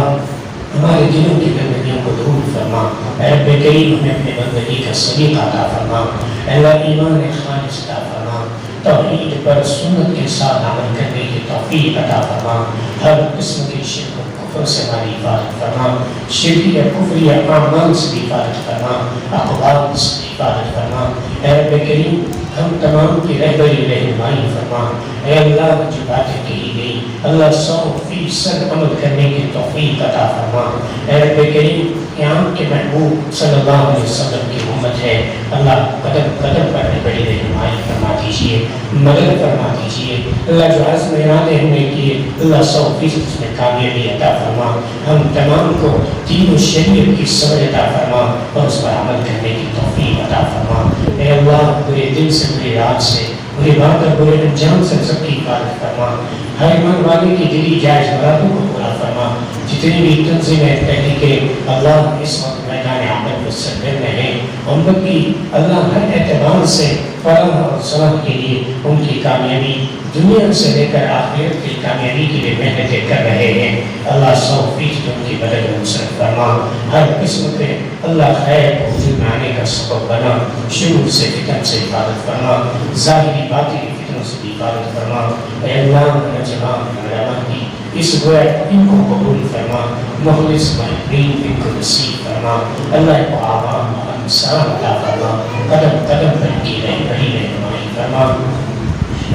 ہمارے دلوں کی گندگیوں کو دور فرما، اے رب کریم ہمیں اپنے بندگی کا سلیقہ عطا فرما، اے اللہ ایمان خالص عطا فرما، توحید پر سنت کے ساتھ عمل کرنے کی توفیق عطا فرما، ہر قسم کی شرک و کفر سے ہماری حفاظت فرما، شرک یا کفر یا اعمال سے بھی حفاظت فرما، اقوال سے بھی حفاظت فرما، اے رب کریم ہم تمام کی رہبری رہنمائی فرما، اے اللہ جو باتیں کہی گئی اللہ 100% عمل کرنے کی توفیق عطا فرما، اے رب کریم قیام کے محبوب صلی اللہ علیہ وسلم کی امت ہے، اللہ قدم قدم پر بڑی رہنمائی فرما دیجیے، مدد فرما دیجیے، اللہ جو عزم ارادے ہونے کیے اللہ 100% اس میں کامیابی عطا فرما، ہم تمام کو دین و شریعت کی سمجھ عطا فرما اور اس پر عمل کرنے کی توفیق عطا فرما، اے اللہ برے دل سے برے رات سے برے بات اور برے انجام سے سب کی حفاظت فرما، ہر ایمان والے کی دلی جائز مرادوں کو پورا فرما، جتنی بھی تنظیمیں تحریکیں اللہ اس وقت میدان عمل میں سرگرم ہیں امت کی اللہ ہر اعتبار سے فلاح اور صلاح کے لیے ان کی کامیابی دنیا سے لے کر آخرت کی کامیابی کے لیے محنتیں کر رہے ہیں، اللہ 100% ان کی مدد و نصرت فرما، ہر قسم کے اللہ خیر کو وجود میں آنے کا سبب بنا، شرور سے فتن سے حفاظت فرما، ظاہری باطنی فتنوں سے بھی حفاظت فرما، اے اللہ نوجوان علماء کی اس دعا ان کو قبول فرما، مخلص محبین ان کو نصیب فرما، اللہ کو آوام سلام عطا فرما، قدم قدم پر کی رہنمائی فرما۔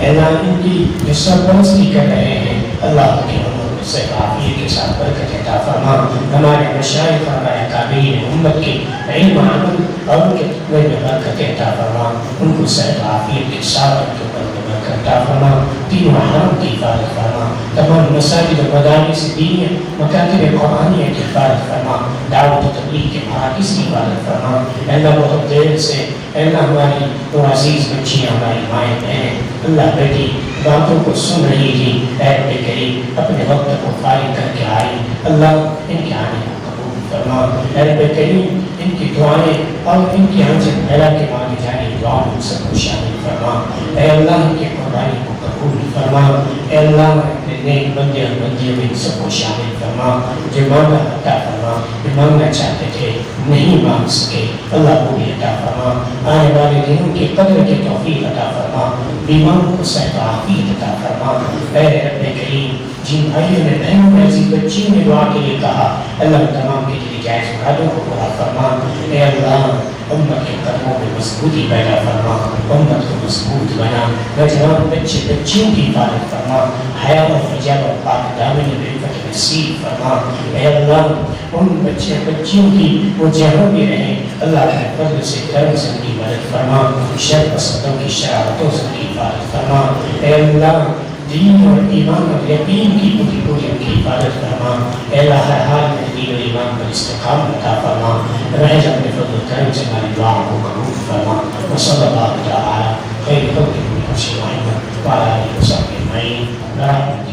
اے اللہ ان کی جو سرپرستی کر رہے ہیں اللہ کے عمر سے عافیت کے ساتھ برکت عطا فرما، ہمارے مشائخ ہمارے اکابرین امت کے علم عمل اور ان کے تقوی میں برکت عطا فرما، ان کو صحت عافیت کے ساتھ ان کے اوپر برکت عطا فرما، تینوں حرم کی حفاظت فرما، تمام مساجد و مدارس دینیہ مکاتب قرآنیہ کی حفاظت فرما، دعوت و تبلیغ کے مراکز کی حفاظت فرما۔ اے اللہ بہت دیر سے اے اللہ ہماری وہ عزیز بچیاں ہماری مائیں بہنیں اللہ بیٹی باتوں کو سن رہی تھی، اے رب کریم اپنے وقت کو فارغ کر کے آئی، اللہ ان کے آنے کو قبول فرما، اے رب کریم ان کی دعائیں اور ان کی آنچن پھیلا کے مانگی جانے دعاؤں میں سب کو شامل فرما، اے اللہ ان کی قربانی کو قبول فرما، اے اللہ اپنے نیک بندے اور بندیوں میں سب کو شامل فرما، جو مانگا عطا فرما، جو مانگنا چاہتے تھے نہیں مانگ سکے اللہ کو بھی عطا فرما، آنے والے دنوں کی قدر کی توفیق عطا فرما، بیماروں کو صحت عافیت عطا فرما، اے رب کریم جن بھائیوں نے بہنوں نے عزیز بچیوں نے دعا کے لیے کہا اللہ تمام کے لیے جائز مرادوں کو پورا فرما، اے اللہ امت کے قدموں میں مضبوطی پیدا فرما، امت کو مضبوط بنا، نوجوان بچے بچیوں کی حفاظت فرما، حیا اور حجاب اور پاک دامن عفت نصیب فرما، اے اللہ ان بچے بچیوں کی وہ جہاں بھی رہیں اللہ کے فضل سے کرم سے ان کی مدد فرما، شر پسندوں کی شرارتوں سے ان کی حفاظت فرما، اے اللہ دین اور ایمان اور یقین کی پوری ان کی حفاظت فرما، اے اللہ ہر حال میں دین اور ایمان پر استقامت عطا فرما، رحم اپنے فضل و کرم سے ہماری دعاؤں کو قبول فرما، وصلی اللہ تعالی خیر خلق محمد وعلی آلہ وصحبہ اجمعین۔